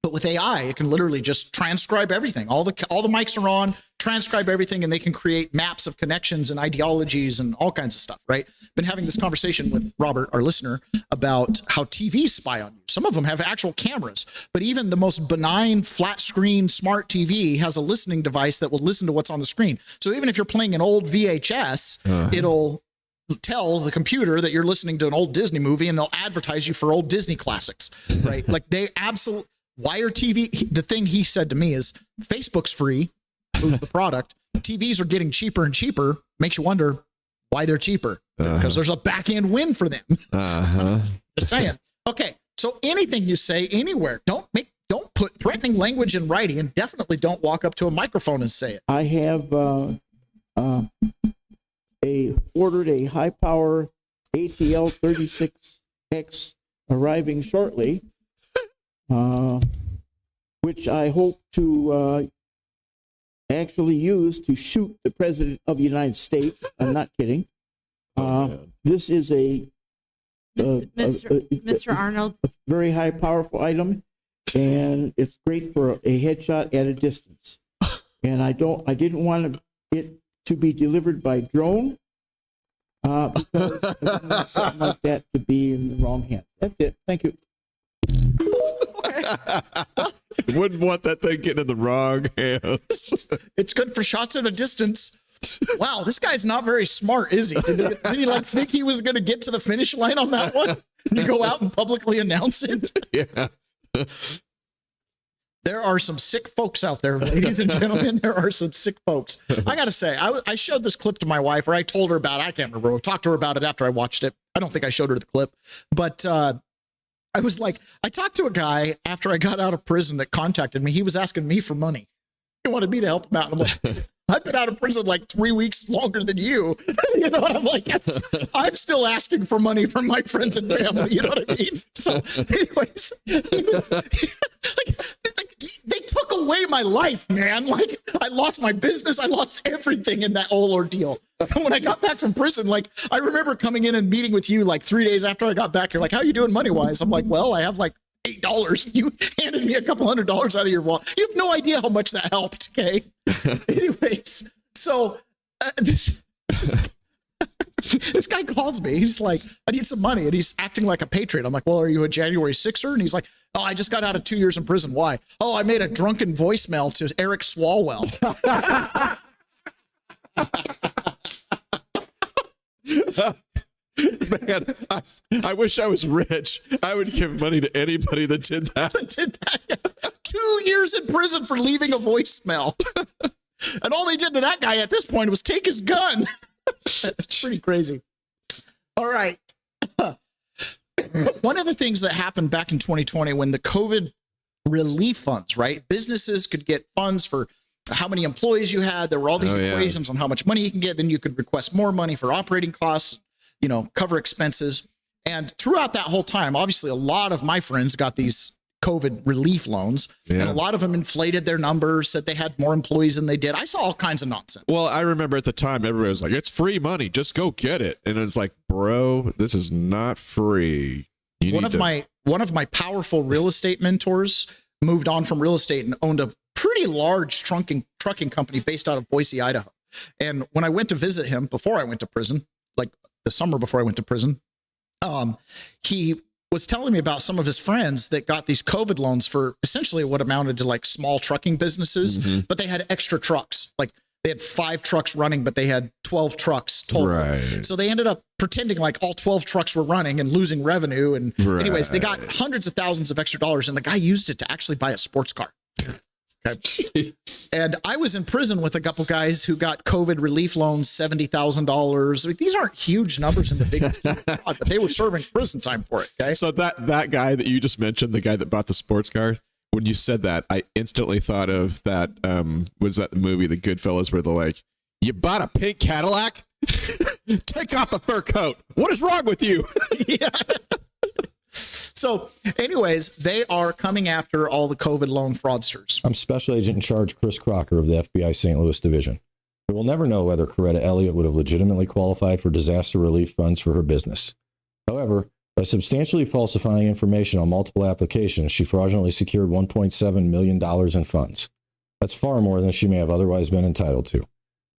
But with AI, it can literally just transcribe everything. All the mics are on, transcribe everything, and they can create maps of connections and ideologies and all kinds of stuff, right? Been having this conversation with Robert, our listener, about how TVs spy on you. Some of them have actual cameras, but even the most benign flat screen smart TV has a listening device that will listen to what's on the screen. So even if you're playing an old VHS, it'll tell the computer that you're listening to an old Disney movie, and they'll advertise you for old Disney classics, right? Like they absolutely... Wire TV, the thing he said to me is Facebook's free, who's the product. TVs are getting cheaper and cheaper. Makes you wonder why they're cheaper. Because there's a back end win for them. Just saying. Okay, so anything you say anywhere, don't put threatening language in writing, and definitely don't walk up to a microphone and say it. I have ordered a high power ATL 36X arriving shortly. Which I hope to actually use to shoot the President of the United States. I'm not kidding. This is Mr. Arnold, a very high, powerful item, and it's great for a headshot at a distance. And I didn't want it to be delivered by drone because I didn't want something like that to be in the wrong hands. That's it. Thank you. Wouldn't want that thing getting in the wrong hands. It's good for shots at a distance. Wow, this guy's not very smart, is he? Did he like think he was going to get to the finish line on that one? To go out and publicly announce it? Yeah. There are some sick folks out there, ladies and gentlemen. There are some sick folks. I got to say, I showed this clip to my wife, or I told her about it. I can't remember. I talked to her about it after I watched it. I don't think I showed her the clip, but I was like, I talked to a guy after I got out of prison that contacted me. He was asking me for money. He wanted me to help him out. And I'm like, I've been out of prison like 3 weeks longer than you. You know what I'm like? I'm still asking for money from my friends and family. You know what I mean? So anyways, they took away my life, man. Like I lost my business. I lost everything in that whole ordeal. And when I got back from prison, like I remember coming in and meeting with you like 3 days after I got back. You're like, how are you doing money wise? I'm like, well, I have like $8. You handed me a couple $100 out of your wallet. You have no idea how much that helped. Okay. Anyways, so this guy calls me. He's like, I need some money. And he's acting like a patriot. I'm like, well, are you a January 6er? And he's like, oh, I just got out of 2 years in prison. Why? Oh, I made a drunken voicemail to Eric Swalwell. Man, I wish I was rich. I would give money to anybody that did that. 2 years in prison for leaving a voicemail. And all they did to that guy at this point was take his gun. It's pretty crazy. All right. One of the things that happened back in 2020 when the COVID relief funds, right? Businesses could get funds for how many employees you had. There were all these equations on how much money you can get. Then you could request more money for operating costs, cover expenses. And throughout that whole time, obviously, a lot of my friends got these COVID relief loans, and a lot of them inflated their numbers, said they had more employees than they did. I saw all kinds of nonsense. Well, I remember at the time, everybody was like, it's free money. Just go get it. And it's like, bro, this is not free. One of my powerful real estate mentors moved on from real estate and owned a pretty large trucking company based out of Boise, Idaho. And when I went to visit him before I went to prison, like the summer before I went to prison, he was telling me about some of his friends that got these COVID loans for essentially what amounted to like small trucking businesses, but they had extra trucks. Like they had 5 trucks running, but they had 12 trucks total. Right. So they ended up pretending like all 12 trucks were running and losing revenue. And anyways, they got hundreds of thousands of extra dollars, and the guy used it to actually buy a sports car. Okay. And I was in prison with a couple guys who got COVID relief loans, $70,000. I mean, these aren't huge numbers in the biggest, but they were serving prison time for it. Okay. So that guy that you just mentioned, the guy that bought the sports car, when you said that, I instantly thought of that. Was that the movie, The Goodfellas, where they're like, you bought a pink Cadillac? Take off the fur coat. What is wrong with you? Yeah. So anyways, they are coming after all the COVID loan fraudsters. I'm Special Agent in Charge Chris Crocker of the FBI St. Louis Division. We will never know whether Coretta Elliott would have legitimately qualified for disaster relief funds for her business. However, by substantially falsifying information on multiple applications, she fraudulently secured $1.7 million in funds. That's far more than she may have otherwise been entitled to.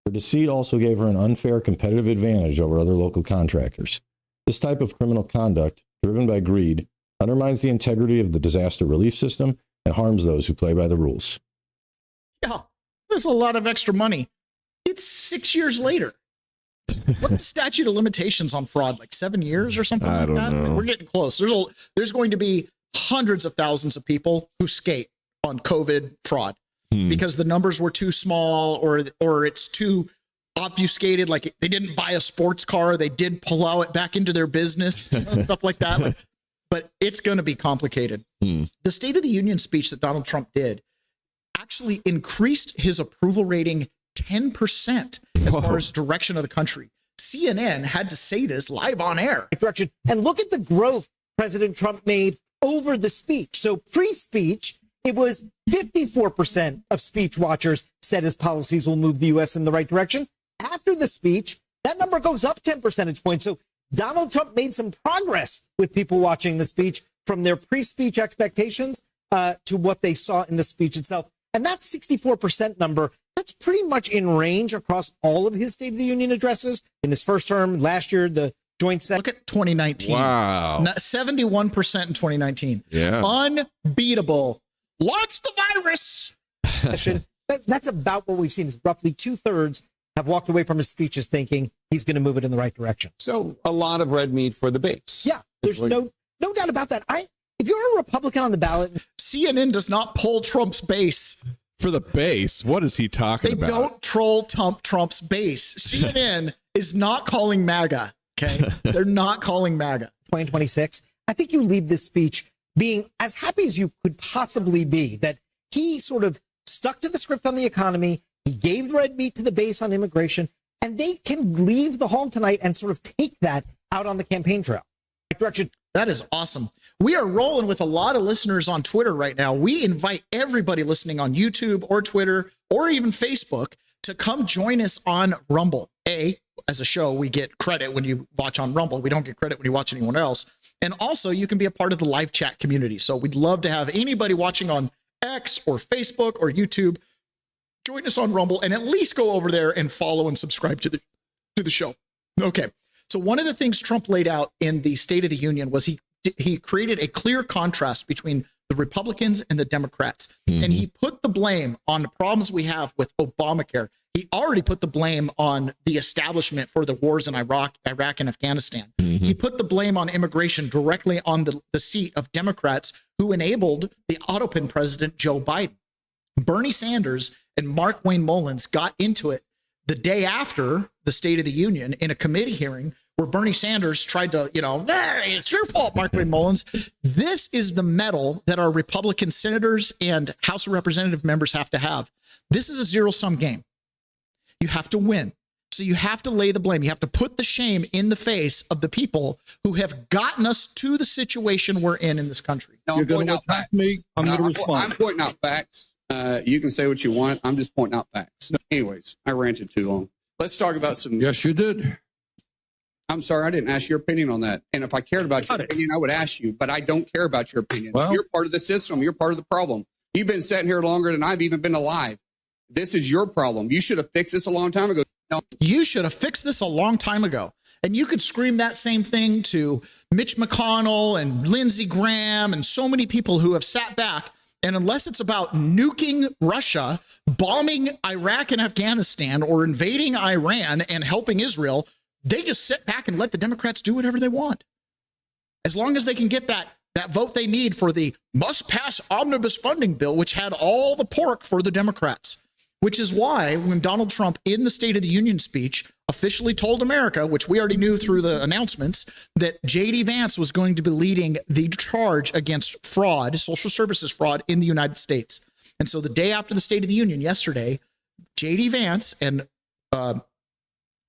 Her deceit also gave her an unfair competitive advantage over other local contractors. This type of criminal conduct, driven by greed, undermines the integrity of the disaster relief system and harms those who play by the rules. Yeah, there's a lot of extra money. It's 6 years later. What's the statute of limitations on fraud? Like 7 years or something like that? Like, we're getting close. There's going to be hundreds of thousands of people who skate on COVID fraud because the numbers were too small or it's too obfuscated. Like they didn't buy a sports car. They did plow it back into their business, stuff like that. But it's going to be complicated. The State of the Union speech that Donald Trump did actually increased his approval rating 10% as far as direction of the country. CNN had to say this live on air. Direction. And look at the growth President Trump made over the speech. So pre-speech, it was 54% of speech watchers said his policies will move the U.S. in the right direction. After the speech, that number goes up 10 percentage points. So Donald Trump made some progress with people watching the speech from their pre-speech expectations to what they saw in the speech itself. And that 64% number, that's pretty much in range across all of his State of the Union addresses. In his first term last year, the joint set. Look at 2019. Wow. 71% in 2019. Yeah. Unbeatable. Launch the virus. That's about what we've seen. Is roughly 2/3 have walked away from his speeches thinking he's going to move it in the right direction. So a lot of red meat for the base. Yeah, there's no doubt about that. If you're a Republican on the ballot, CNN does not poll Trump's base. For the base? What is he talking about? They don't troll Trump's base. CNN is not calling MAGA. Okay, they're not calling MAGA. 2026. I think you leave this speech being as happy as you could possibly be that he sort of stuck to the script on the economy. He gave red meat to the base on immigration, and they can leave the hall tonight and sort of take that out on the campaign trail. Direction. That is awesome. We are rolling with a lot of listeners on Twitter right now. We invite everybody listening on YouTube or Twitter or even Facebook to come join us on Rumble. As a show, we get credit when you watch on Rumble. We don't get credit when you watch anyone else. And also, you can be a part of the live chat community. So we'd love to have anybody watching on X or Facebook or YouTube join us on Rumble and at least go over there and follow and subscribe to the show. Okay. So one of the things Trump laid out in the State of the Union was he created a clear contrast between the Republicans and the Democrats. And he put the blame on the problems we have with Obamacare He already put the blame on the establishment for the wars in Iraq and Afghanistan. He put the blame on immigration directly on the seat of Democrats who enabled the autopin president, Joe Biden. Bernie Sanders and Mark Wayne Mullins got into it the day after the State of the Union in a committee hearing where Bernie Sanders tried to, hey, it's your fault, Mark Wayne Mullins. This is the medal that our Republican senators and House of Representative members have to have. This is a zero-sum game. You have to win. So you have to lay the blame. You have to put the shame in the face of the people who have gotten us to the situation we're in this country. No, you're going to attack me. I'm going to respond. I'm pointing out facts. You can say what you want. I'm just pointing out facts. Anyways, I ranted too long. Let's talk about some. Yes, you did. I'm sorry, I didn't ask your opinion on that. And if I cared about your opinion, I would ask you, but I don't care about your opinion. Well, you're part of the system. You're part of the problem. You've been sitting here longer than I've even been alive. This is your problem. You should have fixed this a long time ago. No. You should have fixed this a long time ago. And you could scream that same thing to Mitch McConnell and Lindsey Graham and so many people who have sat back. And unless it's about nuking Russia, bombing Iraq and Afghanistan, or invading Iran and helping Israel, they just sit back and let the Democrats do whatever they want. As long as they can get that vote they need for the must-pass omnibus funding bill, which had all the pork for the Democrats. Which is why when Donald Trump in the State of the Union speech officially told America, which we already knew through the announcements, that J.D. Vance was going to be leading the charge against fraud, social services fraud in the United States. And so the day after the State of the Union yesterday, J.D. Vance and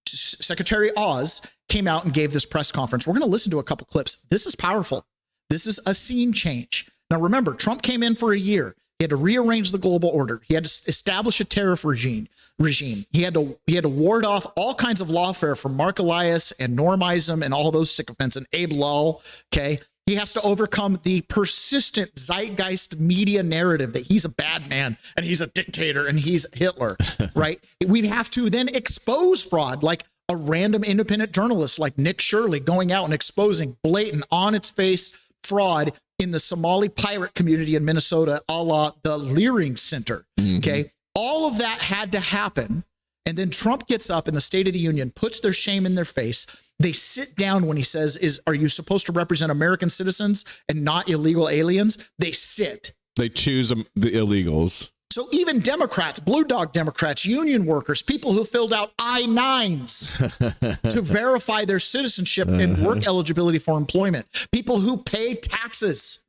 Secretary Oz came out and gave this press conference. We're going to listen to a couple clips. This is powerful. This is a scene change. Now, remember, Trump came in for a year. He had to rearrange the global order. He had to establish a tariff regime. He had to ward off all kinds of lawfare from Mark Elias and Norm Isom and all those sycophants and Abe Lowell. Okay. He has to overcome the persistent zeitgeist media narrative that he's a bad man and he's a dictator and he's Hitler, right? We have to then expose fraud, like a random independent journalist like Nick Shirley going out and exposing blatant, on its face fraud in the Somali pirate community in Minnesota, a la the Leering Center. Okay. All of that had to happen. And then Trump gets up in the State of the Union, puts their shame in their face. They sit down when he says, are you supposed to represent American citizens and not illegal aliens? They sit. They choose the illegals. So even Democrats, blue dog Democrats, union workers, people who filled out I-9s to verify their citizenship and work eligibility for employment, people who pay taxes,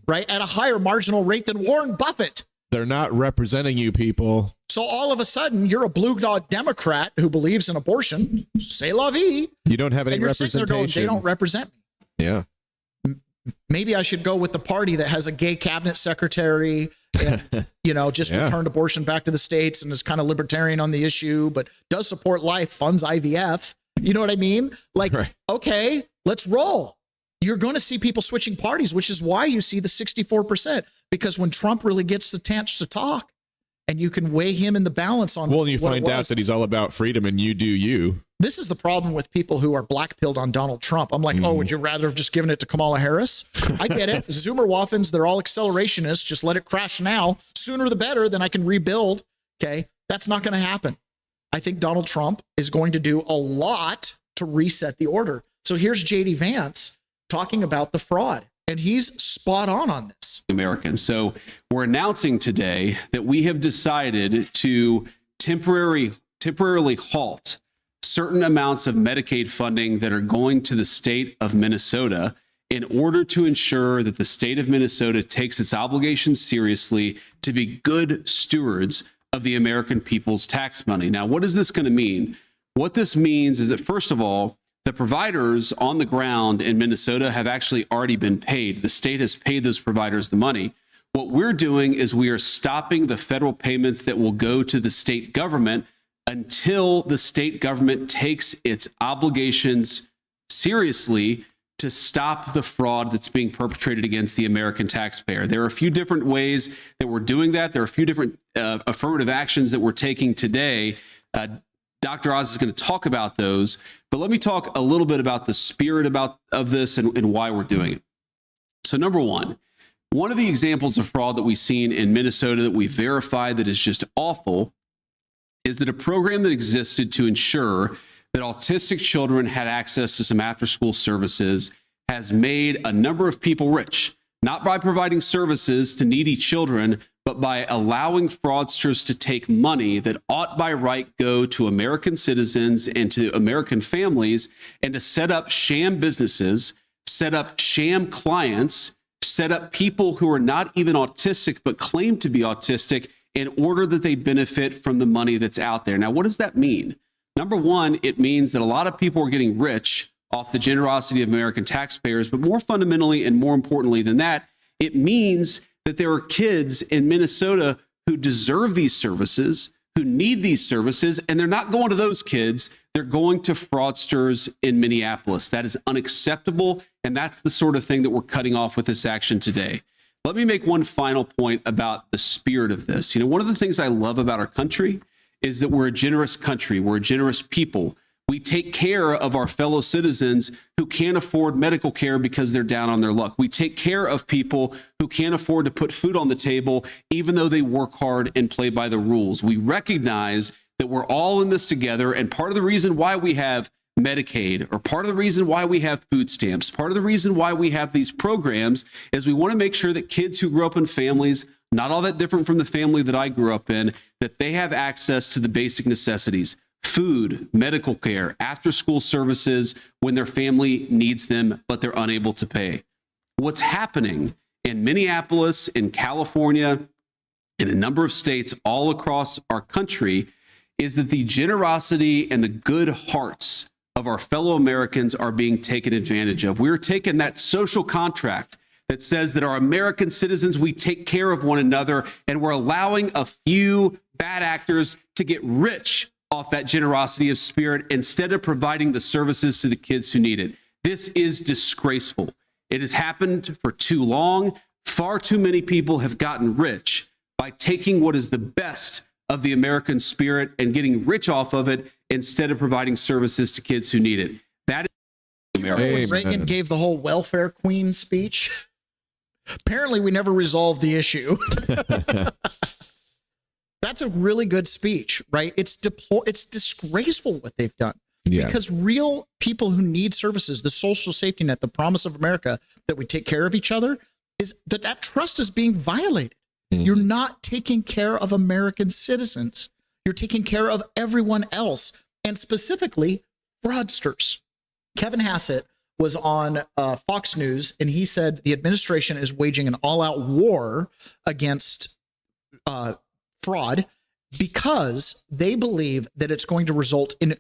right, at a higher marginal rate than Warren Buffett. They're not representing you, people. So all of a sudden, you're a blue dog Democrat who believes in abortion. C'est la vie. You don't have any representation. Going, they don't represent me. Yeah. Maybe I should go with the party that has a gay cabinet secretary and, just returned abortion back to the states and is kind of libertarian on the issue, but does support life, funds IVF. You know what I mean? Like, okay, let's roll. You're going to see people switching parties, which is why you see the 64%, because when Trump really gets the chance to talk and you can weigh him in the balance on. Well, and you find out that he's all about freedom and you do you. This is the problem with people who are black-pilled on Donald Trump. I'm like, would you rather have just given it to Kamala Harris? I get it. Zoomer Waffens, they're all accelerationists. Just let it crash now. Sooner the better, then I can rebuild. Okay. That's not going to happen. I think Donald Trump is going to do a lot to reset the order. So here's J.D. Vance talking about the fraud, and he's spot on this. Americans. So we're announcing today that we have decided to temporarily halt certain amounts of Medicaid funding that are going to the state of Minnesota in order to ensure that the state of Minnesota takes its obligations seriously to be good stewards of the American people's tax money. Now, what is this going to mean? What this means is that, first of all, the providers on the ground in Minnesota have actually already been paid. The state has paid those providers the money. What we're doing is we are stopping the federal payments that will go to the state government until the state government takes its obligations seriously to stop the fraud that's being perpetrated against the American taxpayer. There are a few different ways that we're doing that. There are a few different affirmative actions that we're taking today. Dr. Oz is going to talk about those, but let me talk a little bit about the spirit of this and why we're doing it. So number one of the examples of fraud that we've seen in Minnesota that we verified that is just awful is that a program that existed to ensure that autistic children had access to some after-school services has made a number of people rich, not by providing services to needy children, but by allowing fraudsters to take money that ought by right go to American citizens and to American families, and to set up sham businesses, set up sham clients, set up people who are not even autistic but claim to be autistic in order that they benefit from the money that's out there. Now, what does that mean? Number one, it means that a lot of people are getting rich off the generosity of American taxpayers, but more fundamentally and more importantly than that, it means that there are kids in Minnesota who deserve these services, who need these services, and they're not going to those kids. They're going to fraudsters in Minneapolis. That is unacceptable, and that's the sort of thing that we're cutting off with this action today. Let me make one final point about the spirit of this. You know, one of the things I love about our country is that we're a generous country. We're a generous people. We take care of our fellow citizens who can't afford medical care because they're down on their luck. We take care of people who can't afford to put food on the table, even though they work hard and play by the rules. We recognize that we're all in this together. And part of the reason why we have Medicaid, or part of the reason why we have food stamps, part of the reason why we have these programs is we want to make sure that kids who grew up in families not all that different from the family that I grew up in, that they have access to the basic necessities: food, medical care, after-school services when their family needs them, but they're unable to pay. What's happening in Minneapolis, in California, in a number of states all across our country is that the generosity and the good hearts of our fellow Americans are being taken advantage of. We're taking that social contract that says that our American citizens, we take care of one another, and we're allowing a few bad actors to get rich off that generosity of spirit instead of providing the services to the kids who need it. This is disgraceful. It has happened for too long. Far too many people have gotten rich by taking what is the best of the American spirit and getting rich off of it instead of providing services to kids who need it. That is America. Reagan gave the whole welfare queen speech. Apparently, we never resolved the issue. That's a really good speech, right? It's disgraceful what they've done. Yeah. Because real people who need services, the social safety net, the promise of America, that we take care of each other, is that trust is being violated. You're not taking care of American citizens. You're taking care of everyone else, and specifically fraudsters. Kevin Hassett was on Fox News, and he said the administration is waging an all-out war against fraud because they believe that it's going to result in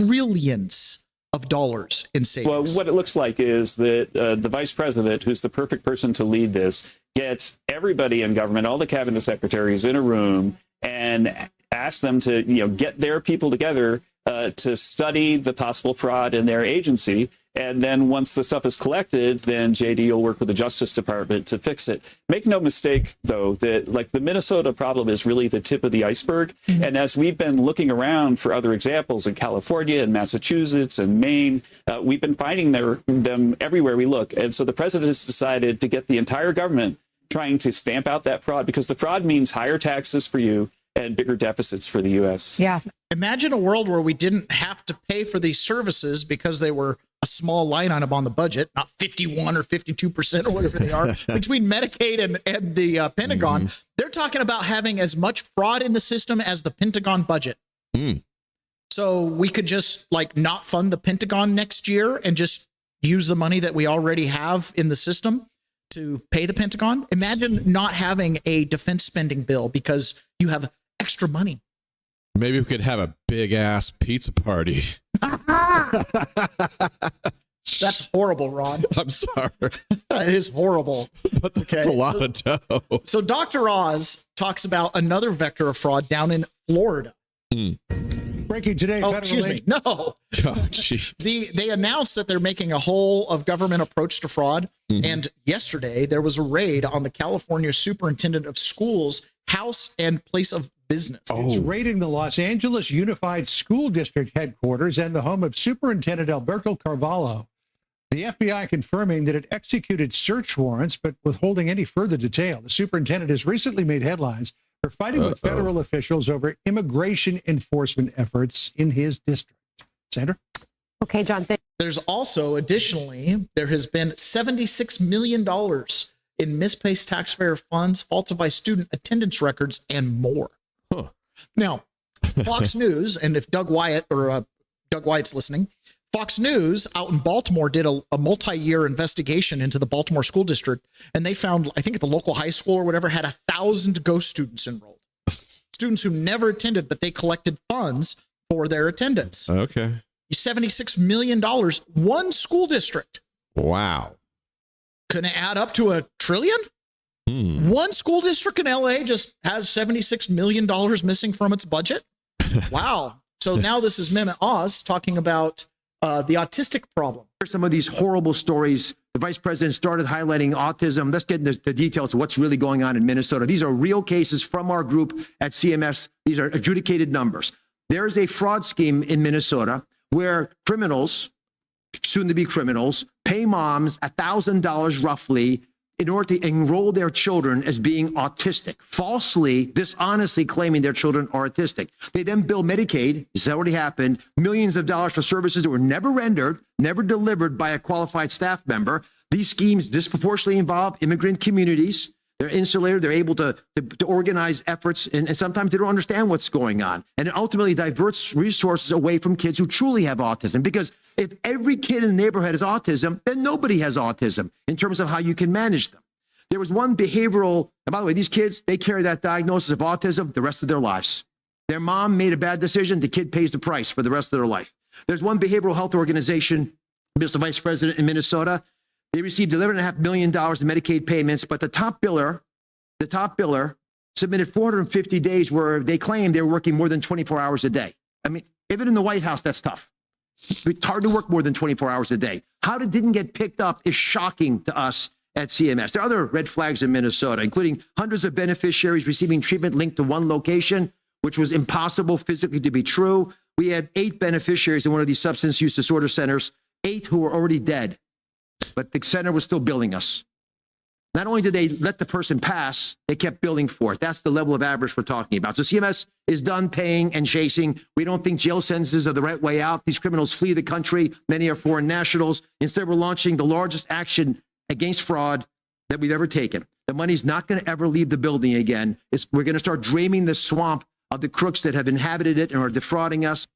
trillions of dollars in savings. Well, what it looks like is that the vice president, who's the perfect person to lead this, gets everybody in government, all the cabinet secretaries in a room, and asks them to, get their people together to study the possible fraud in their agency. And then once the stuff is collected, then JD will work with the Justice Department to fix it. Make no mistake, though, that the Minnesota problem is really the tip of the iceberg. Mm-hmm. And as we've been looking around for other examples in California and Massachusetts and Maine, we've been finding them everywhere we look. And so the president has decided to get the entire government trying to stamp out that fraud, because the fraud means higher taxes for you and bigger deficits for the U.S. Yeah. Imagine a world where we didn't have to pay for these services because they were a small line item on the budget, not 51 or 52% or whatever they are, between Medicaid and the Pentagon. Mm-hmm. They're talking about having as much fraud in the system as the Pentagon budget. Mm. So we could just not fund the Pentagon next year and just use the money that we already have in the system to pay the Pentagon. Imagine not having a defense spending bill because you have extra money. Maybe we could have a big ass pizza party. That's horrible, Ron. I'm sorry. It is horrible. That's a lot of dough. So Dr. Oz talks about another vector of fraud down in Florida. Breaking today. Oh, excuse me. No. Oh, they announced that they're making a whole of government approach to fraud. Mm-hmm. And yesterday there was a raid on the California Superintendent of Schools' house and place of business. It's raiding the Los Angeles Unified School District headquarters and the home of Superintendent Alberto Carvalho. The FBI confirming that it executed search warrants, but withholding any further detail. The superintendent has recently made headlines for for fighting with federal officials over immigration enforcement efforts in his district. Sandra? Okay, John. There's also, additionally, there has been $76 million in misplaced taxpayer funds, falsified student attendance records, and more. Huh. Now, Fox News, and if Doug Wyatt's listening, Fox News out in Baltimore did a multi-year investigation into the Baltimore school district, and they found, I think at the local high school or whatever, had 1,000 ghost students enrolled. Students who never attended, but they collected funds for their attendance. Okay. $76 million, one school district. Wow. Can it add up to $1 trillion? One school district in LA just has $76 million missing from its budget. Wow. So now this is Mehmet Oz talking about the autistic problem. Some of these horrible stories. The vice president started highlighting autism. Let's get into the details of what's really going on in Minnesota. These are real cases from our group at CMS. These are adjudicated numbers. There is a fraud scheme in Minnesota where criminals, soon to be criminals, pay moms $1,000 roughly in order to enroll their children as being autistic, falsely, dishonestly claiming their children are autistic. They then bill Medicaid, this has already happened, millions of dollars for services that were never rendered, never delivered by a qualified staff member. These schemes disproportionately involve immigrant communities. They're insulated. They're able to organize efforts, and sometimes they don't understand what's going on. And it ultimately diverts resources away from kids who truly have autism. Because if every kid in the neighborhood has autism, then nobody has autism in terms of how you can manage them. There was one behavioral, and by the way, these kids, they carry that diagnosis of autism the rest of their lives. Their mom made a bad decision. The kid pays the price for the rest of their life. There's one behavioral health organization, Mr. Vice President, in Minnesota. They received $11.5 million in Medicaid payments, but the top biller submitted 450 days where they claimed they were working more than 24 hours a day. I mean, even in the White House, that's tough. It's hard to work more than 24 hours a day. How it didn't get picked up is shocking to us at CMS. There are other red flags in Minnesota, including hundreds of beneficiaries receiving treatment linked to one location, which was impossible physically to be true. We had 8 beneficiaries in one of these substance use disorder centers, 8 who were already dead. But the center was still billing us. Not only did they let the person pass, they kept billing for it. That's the level of average we're talking about. So CMS is done paying and chasing. We don't think jail sentences are the right way out. These criminals flee the country. Many are foreign nationals. Instead, we're launching the largest action against fraud that we've ever taken. The money's not going to ever leave the building again. We're going to start draining the swamp of the crooks that have inhabited it and are defrauding us.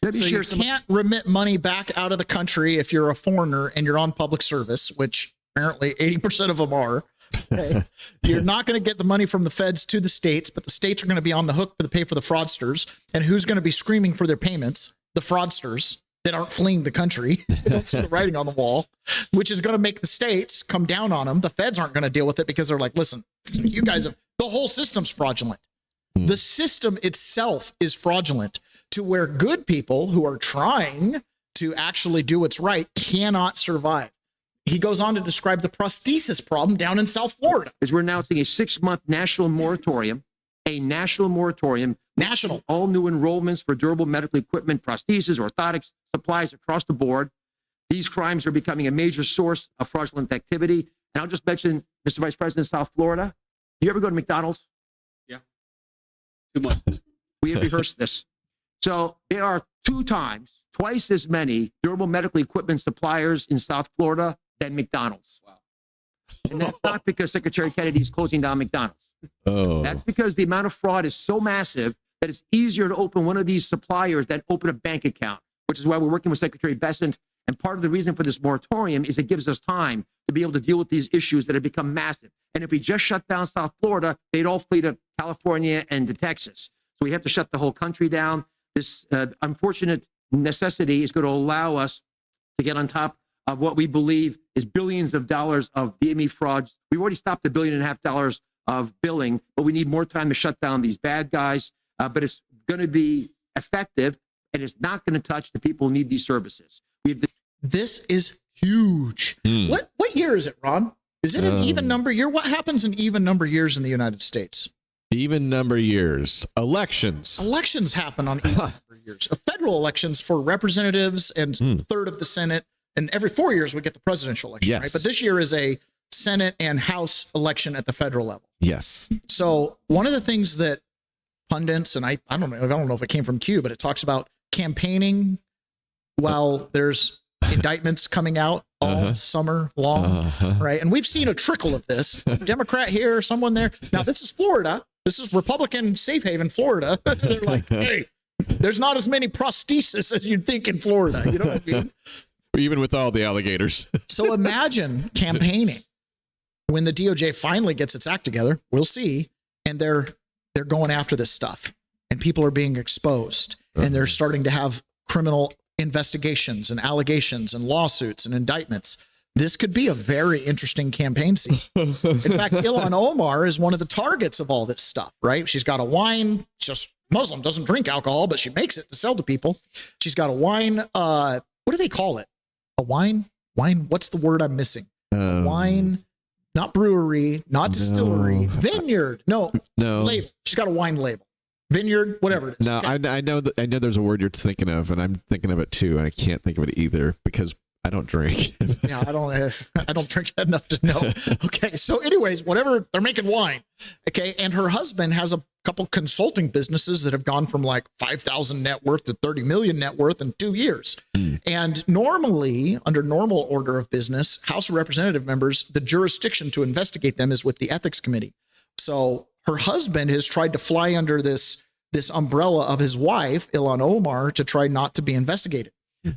So you can't remit money back out of the country if you're a foreigner and you're on public service, which apparently 80% of them are. Okay. You're not going to get the money from the feds to the states, but the states are going to be on the hook to pay for the fraudsters. And who's going to be screaming for their payments? The fraudsters that aren't fleeing the country. They don't see the writing on the wall, which is going to make the states come down on them. The feds aren't going to deal with it because they're like, listen, you guys have, the whole system's fraudulent. The system itself is fraudulent, to where good people who are trying to actually do what's right cannot survive. He goes on to describe the prosthesis problem down in South Florida. As we're announcing a 6-month national moratorium, national, all new enrollments for durable medical equipment, prosthesis, orthotics, supplies across the board. These crimes are becoming a major source of fraudulent activity. And I'll just mention, Mr. Vice President, South Florida. Do you ever go to McDonald's? Yeah. Too much. We have rehearsed this. So there are twice as many durable medical equipment suppliers in South Florida than McDonald's. Wow. And that's not because Secretary Kennedy is closing down McDonald's. Oh. That's because the amount of fraud is so massive that it's easier to open one of these suppliers than open a bank account, which is why we're working with Secretary Bessent. And part of the reason for this moratorium is it gives us time to be able to deal with these issues that have become massive. And if we just shut down South Florida, they'd all flee to California and to Texas. So we have to shut the whole country down. This unfortunate necessity is going to allow us to get on top of what we believe is billions of dollars of DME frauds. We've already stopped $1.5 billion of billing, but we need more time to shut down these bad guys. But it's going to be effective, and it's not going to touch the people who need these services. This is huge. What year is it, Ron? Is it an even number year? What happens in even number years in the United States? Even number years. Elections. Elections happen on even number years. Federal elections for representatives and third of the Senate. And every 4 years we get the presidential election, yes. right? But this year is a Senate and House election at the federal level. Yes. So one of the things that pundits, and I don't know if it came from Q, but it talks about campaigning while there's indictments coming out all summer long, right? And we've seen a trickle of this. Democrat here, someone there. Now, this is Florida. This is Republican safe haven, Florida. They're like, hey, there's not as many prostheses as you'd think in Florida. You know what I mean? Even with all the alligators. So imagine campaigning when the DOJ finally gets its act together. We'll see. And they're going after this stuff, and people are being exposed, and they're starting to have criminal investigations and allegations and lawsuits and indictments. This could be a very interesting campaign season. In fact, Ilhan Omar is one of the targets of all this stuff, right? She's got a wine, just Muslim, doesn't drink alcohol, but she makes it to sell to people. She's got a wine, what do they call it? A wine? What's the word I'm missing? Wine, not brewery, not distillery, vineyard. No. Label. She's got a wine label. Vineyard, whatever it is. No, okay. I know there's a word you're thinking of, and I'm thinking of it too, and I can't think of it either because I don't drink. Yeah, I don't drink enough to know. Okay, so anyways, whatever, they're making wine. Okay, and her husband has a couple consulting businesses that have gone from like 5,000 net worth to 30 million net worth in 2 years. And normally, under normal order of business, House of Representative members, the jurisdiction to investigate them is with the Ethics Committee. So her husband has tried to fly under this umbrella of his wife, Ilhan Omar, to try not to be investigated.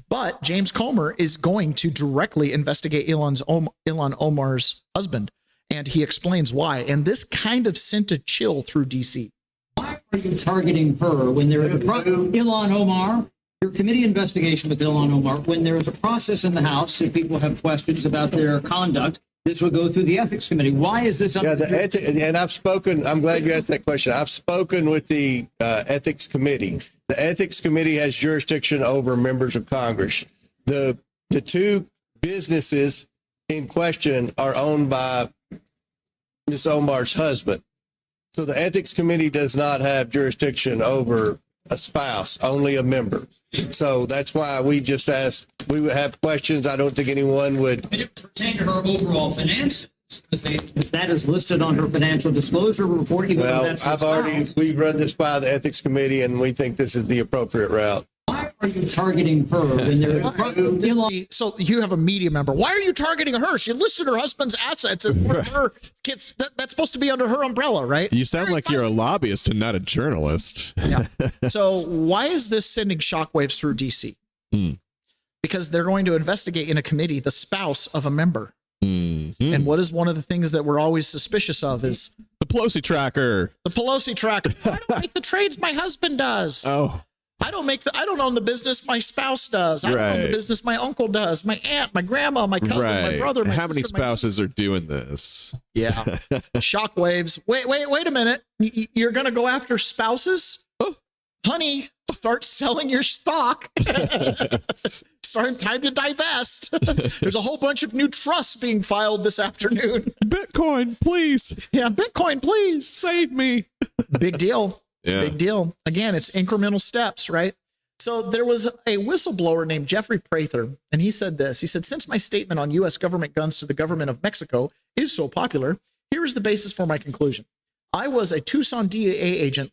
But James Comer is going to directly investigate Ilhan Omar's husband, and he explains why. And this kind of sent a chill through D.C. Why are you targeting her when there is a Ilhan Omar? Your committee investigation with Ilhan Omar, when there is a process in the House, if people have questions about their conduct, this will go through the Ethics Committee. Why is this? And I've spoken. I'm glad you asked that question. I've spoken with the Ethics Committee. The Ethics Committee has jurisdiction over members of Congress. The two businesses in question are owned by Ms. Omar's husband. So the Ethics Committee does not have jurisdiction over a spouse, only a member. So that's why we just asked, we would have questions. I don't think anyone would. It pertain to her overall finances, because that is listed on her financial disclosure report. Well, we've run this by the Ethics Committee, and we think this is the appropriate route. Why are you targeting her when there? So you have a media member. Why are you targeting her? She listed her husband's assets as one of her kids. That's supposed to be under her umbrella, right? You sound like you're a lobbyist and not a journalist. Yeah. So why is this sending shockwaves through DC? Because they're going to investigate in a committee the spouse of a member. And what is one of the things that we're always suspicious of is the Pelosi tracker. The Pelosi tracker. I don't make the trades my husband does. Oh. I don't own the business my spouse does. I don't own the business my uncle does, my aunt, my grandma, my cousin, my brother, my How sister, many spouses are doing this? Yeah. Shockwaves. Wait a minute. You're going to go after spouses? Honey, start selling your stock. Time to divest. There's a whole bunch of new trusts being filed this afternoon. Bitcoin, please. Yeah, Bitcoin, please. Save me. Big deal. Yeah. Big deal. Again, it's incremental steps, right? So there was a whistleblower named Jeffrey Prather, and he said this. He said, since my statement on U.S. government guns to the government of Mexico is so popular, here is the basis for my conclusion. I was a Tucson DEA agent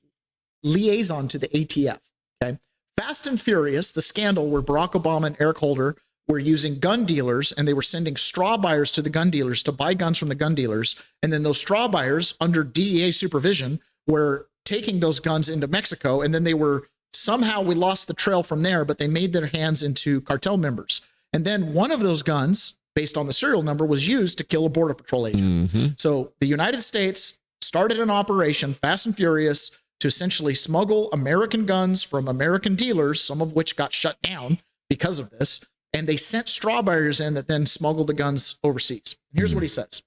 liaison to the ATF. Okay. Fast and Furious, the scandal where Barack Obama and Eric Holder were using gun dealers, and they were sending straw buyers to the gun dealers to buy guns from the gun dealers. And then those straw buyers, under DEA supervision, were taking those guns into Mexico. And then we lost the trail from there, but they made their hands into cartel members. And then one of those guns, based on the serial number, was used to kill a Border Patrol agent. So the United States started an operation, Fast and Furious, to essentially smuggle American guns from American dealers, some of which got shut down because of this. And they sent straw buyers in that then smuggled the guns overseas. And here's what he says.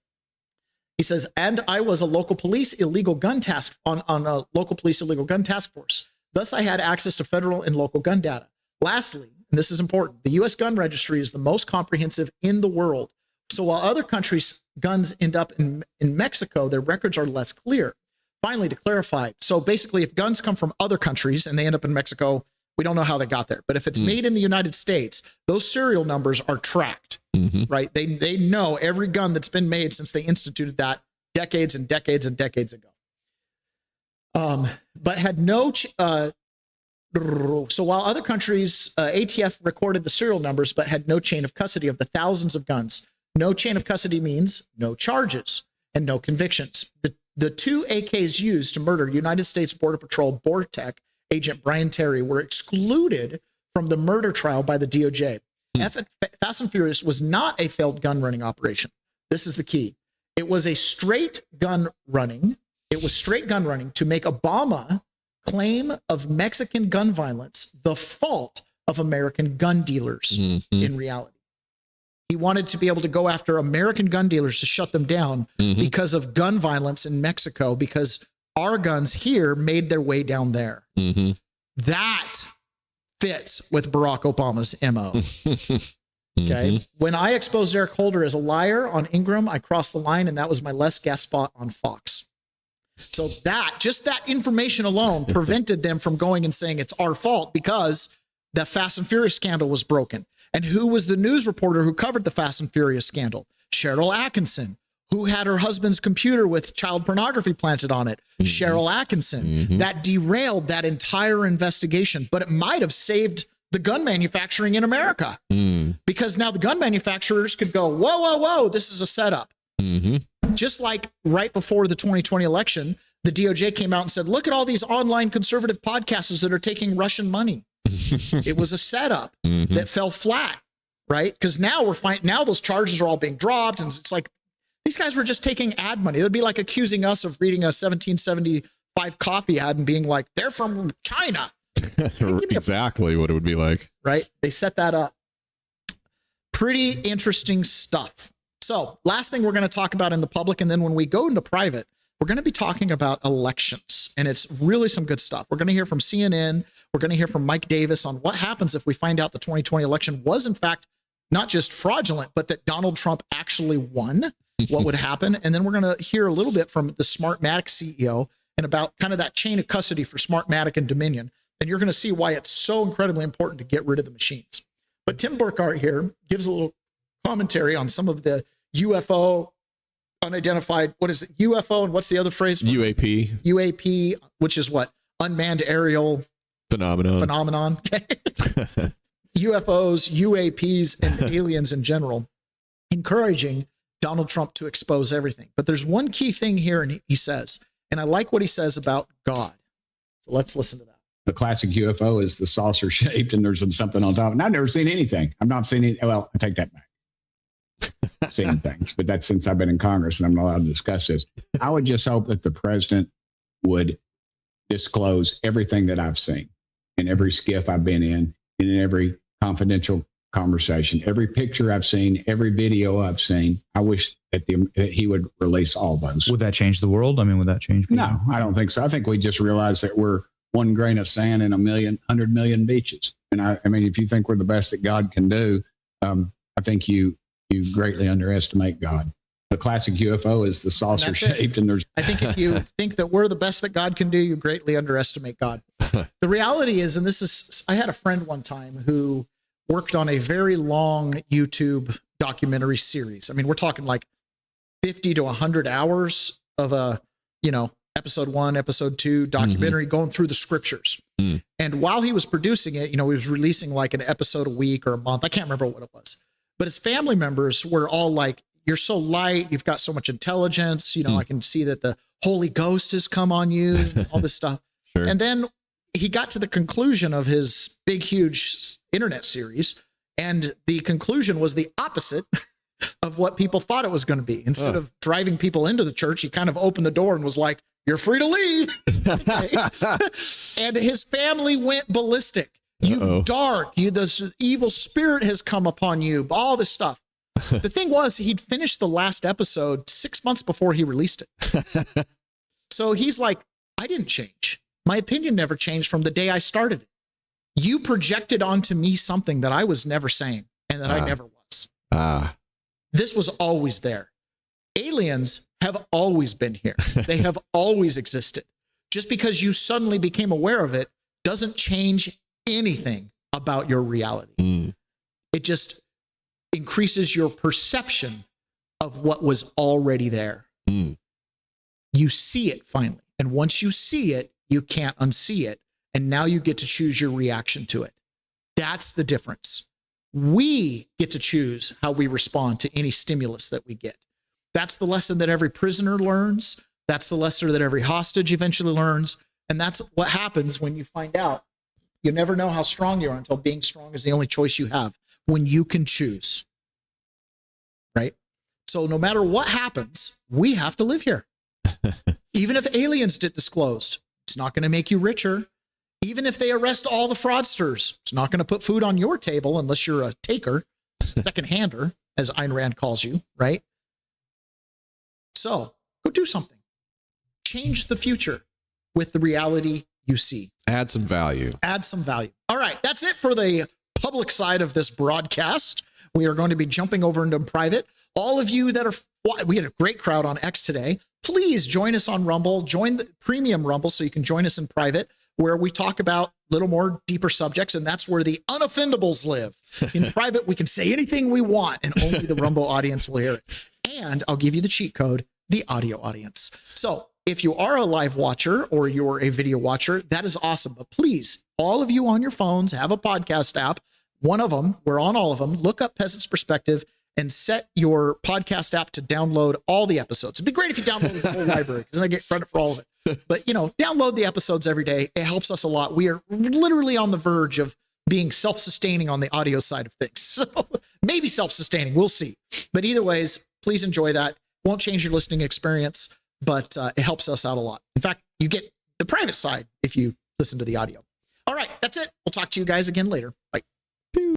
He says, and I was a local police illegal gun task on a local police illegal gun task force. Thus, I had access to federal and local gun data. Lastly, and this is important, the U.S. gun registry is the most comprehensive in the world. So while other countries' guns end up in Mexico, their records are less clear. Finally, to clarify, so basically, if guns come from other countries and they end up in Mexico, we don't know how they got there. But if it's made in the United States, those serial numbers are tracked. right? They know every gun that's been made since they instituted that decades and decades and decades ago. But had no, so while other countries, ATF recorded the serial numbers, but had no chain of custody of the thousands of guns. No chain of custody means no charges and no convictions. The two AKs used to murder United States Border Patrol BORTEC agent Brian Terry were excluded from the murder trial by the DOJ. Fast and Furious was not a failed gun running operation. This is the key. It was a straight gun running. It was straight gun running to make Obama claim of Mexican gun violence the fault of American gun dealers in reality. He wanted to be able to go after American gun dealers to shut them down because of gun violence in Mexico, because our guns here made their way down there. That fits with Barack Obama's MO. Okay. When I exposed Eric Holder as a liar on Ingram, I crossed the line, and that was my last guest spot on Fox. So just that information alone prevented them from going and saying it's our fault because the Fast and Furious scandal was broken. And who was the news reporter who covered the Fast and Furious scandal? Cheryl Atkinson, who had her husband's computer with child pornography planted on it. Cheryl Atkinson. That derailed that entire investigation, but it might have saved the gun manufacturing in America because now the gun manufacturers could go, whoa, whoa, whoa, this is a setup. Just like right before the 2020 election, the DOJ came out and said, look at all these online conservative podcasters that are taking Russian money. It was a setup that fell flat, right? Because now now those charges are all being dropped, and it's like these guys were just taking ad money. It would be like accusing us of reading a 1775 coffee ad and being like, they're from China. Exactly what it would be like. Right? They set that up. Pretty interesting stuff. So last thing we're going to talk about in the public, and then when we go into private, we're going to be talking about elections, and it's really some good stuff. We're going to hear from CNN. We're going to hear from Mike Davis on what happens if we find out the 2020 election was in fact not just fraudulent, but that Donald Trump actually won. What would happen? And then we're going to hear a little bit from the Smartmatic CEO and about kind of that chain of custody for Smartmatic and Dominion. And you're going to see why it's so incredibly important to get rid of the machines. But Tim Burkhart here gives a little commentary on some of the UFO, unidentified, what is it, UFO, and what's the other phrase? UAP, which is what? Unmanned aerial phenomenon. UFOs, UAPs, and aliens in general, encouraging Donald Trump to expose everything. But there's one key thing here, and he says, and I like what he says about God. So let's listen to that. The classic UFO is the saucer shaped and there's something on top. And I've never seen anything. I've not seen it. Well, I take that back. I've seen things, but that's since I've been in Congress and I'm not allowed to discuss this. I would just hope that the president would disclose everything that I've seen in every skiff I've been in every confidential conversation, every picture I've seen, every video I've seen. I wish that he would release all those. Would that change the world? I mean, would that change people? No, I don't think so. I think we just realize that we're one grain of sand in 100 million beaches. And I mean, if you think we're the best that God can do, I think you greatly underestimate God. The classic UFO is the saucer shaped, and I think if you think that we're the best that God can do, you greatly underestimate God. The reality is, and this is, I had a friend one time who worked on a very long YouTube documentary series. I mean, we're talking like 50 to 100 hours of a, episode 1, episode 2 documentary going through the scriptures. And while he was producing it, he was releasing like an episode a week or a month. I can't remember what it was, but his family members were all like, you're so light. You've got so much intelligence. I can see that the Holy Ghost has come on you, all this stuff. Sure. And then he got to the conclusion of his big, huge internet series. And the conclusion was the opposite of what people thought it was going to be. Instead of driving people into the church, he kind of opened the door and was like, you're free to leave. And his family went ballistic. You dark, this evil spirit has come upon you, all this stuff. The thing was, he'd finished the last episode 6 months before he released it. So he's like, I didn't change. My opinion never changed from the day I started it. You projected onto me something that I was never saying and that I never was. This was always there. Aliens have always been here. They have always existed. Just because you suddenly became aware of it doesn't change anything about your reality. increases your perception of what was already there. You see it finally. And once you see it, you can't unsee it. And now you get to choose your reaction to it. That's the difference. We get to choose how we respond to any stimulus that we get. That's the lesson that every prisoner learns. That's the lesson that every hostage eventually learns. And that's what happens when you find out. You never know how strong you are until being strong is the only choice you have, when you can choose. Right? So no matter what happens, we have to live here. Even if aliens get disclosed, it's not going to make you richer. Even if they arrest all the fraudsters, it's not going to put food on your table unless you're a taker, second-hander, as Ayn Rand calls you, right? So go do something. Change the future with the reality you see. Add some value. Add some value. All right, that's it for the public side of this broadcast. We are going to be jumping over into private. All of you that are, we had a great crowd on X today. Please join us on Rumble. Join the premium Rumble so you can join us in private, where we talk about a little more deeper subjects, and that's where the unoffendables live. In private, we can say anything we want, and only the Rumble audience will hear it. And I'll give you the cheat code, the audio audience. So if you are a live watcher or you're a video watcher, that is awesome. But please, all of you on your phones have a podcast app. One of them, we're on all of them. Look up Peasants Perspective and set your podcast app to download all the episodes. It'd be great if you downloaded the whole library, because then I get credit for all of it. But, download the episodes every day. It helps us a lot. We are literally on the verge of being self-sustaining on the audio side of things. So maybe self-sustaining. We'll see. But either ways, please enjoy that. Won't change your listening experience, but it helps us out a lot. In fact, you get the private side if you listen to the audio. All right, that's it. We'll talk to you guys again later. Bye.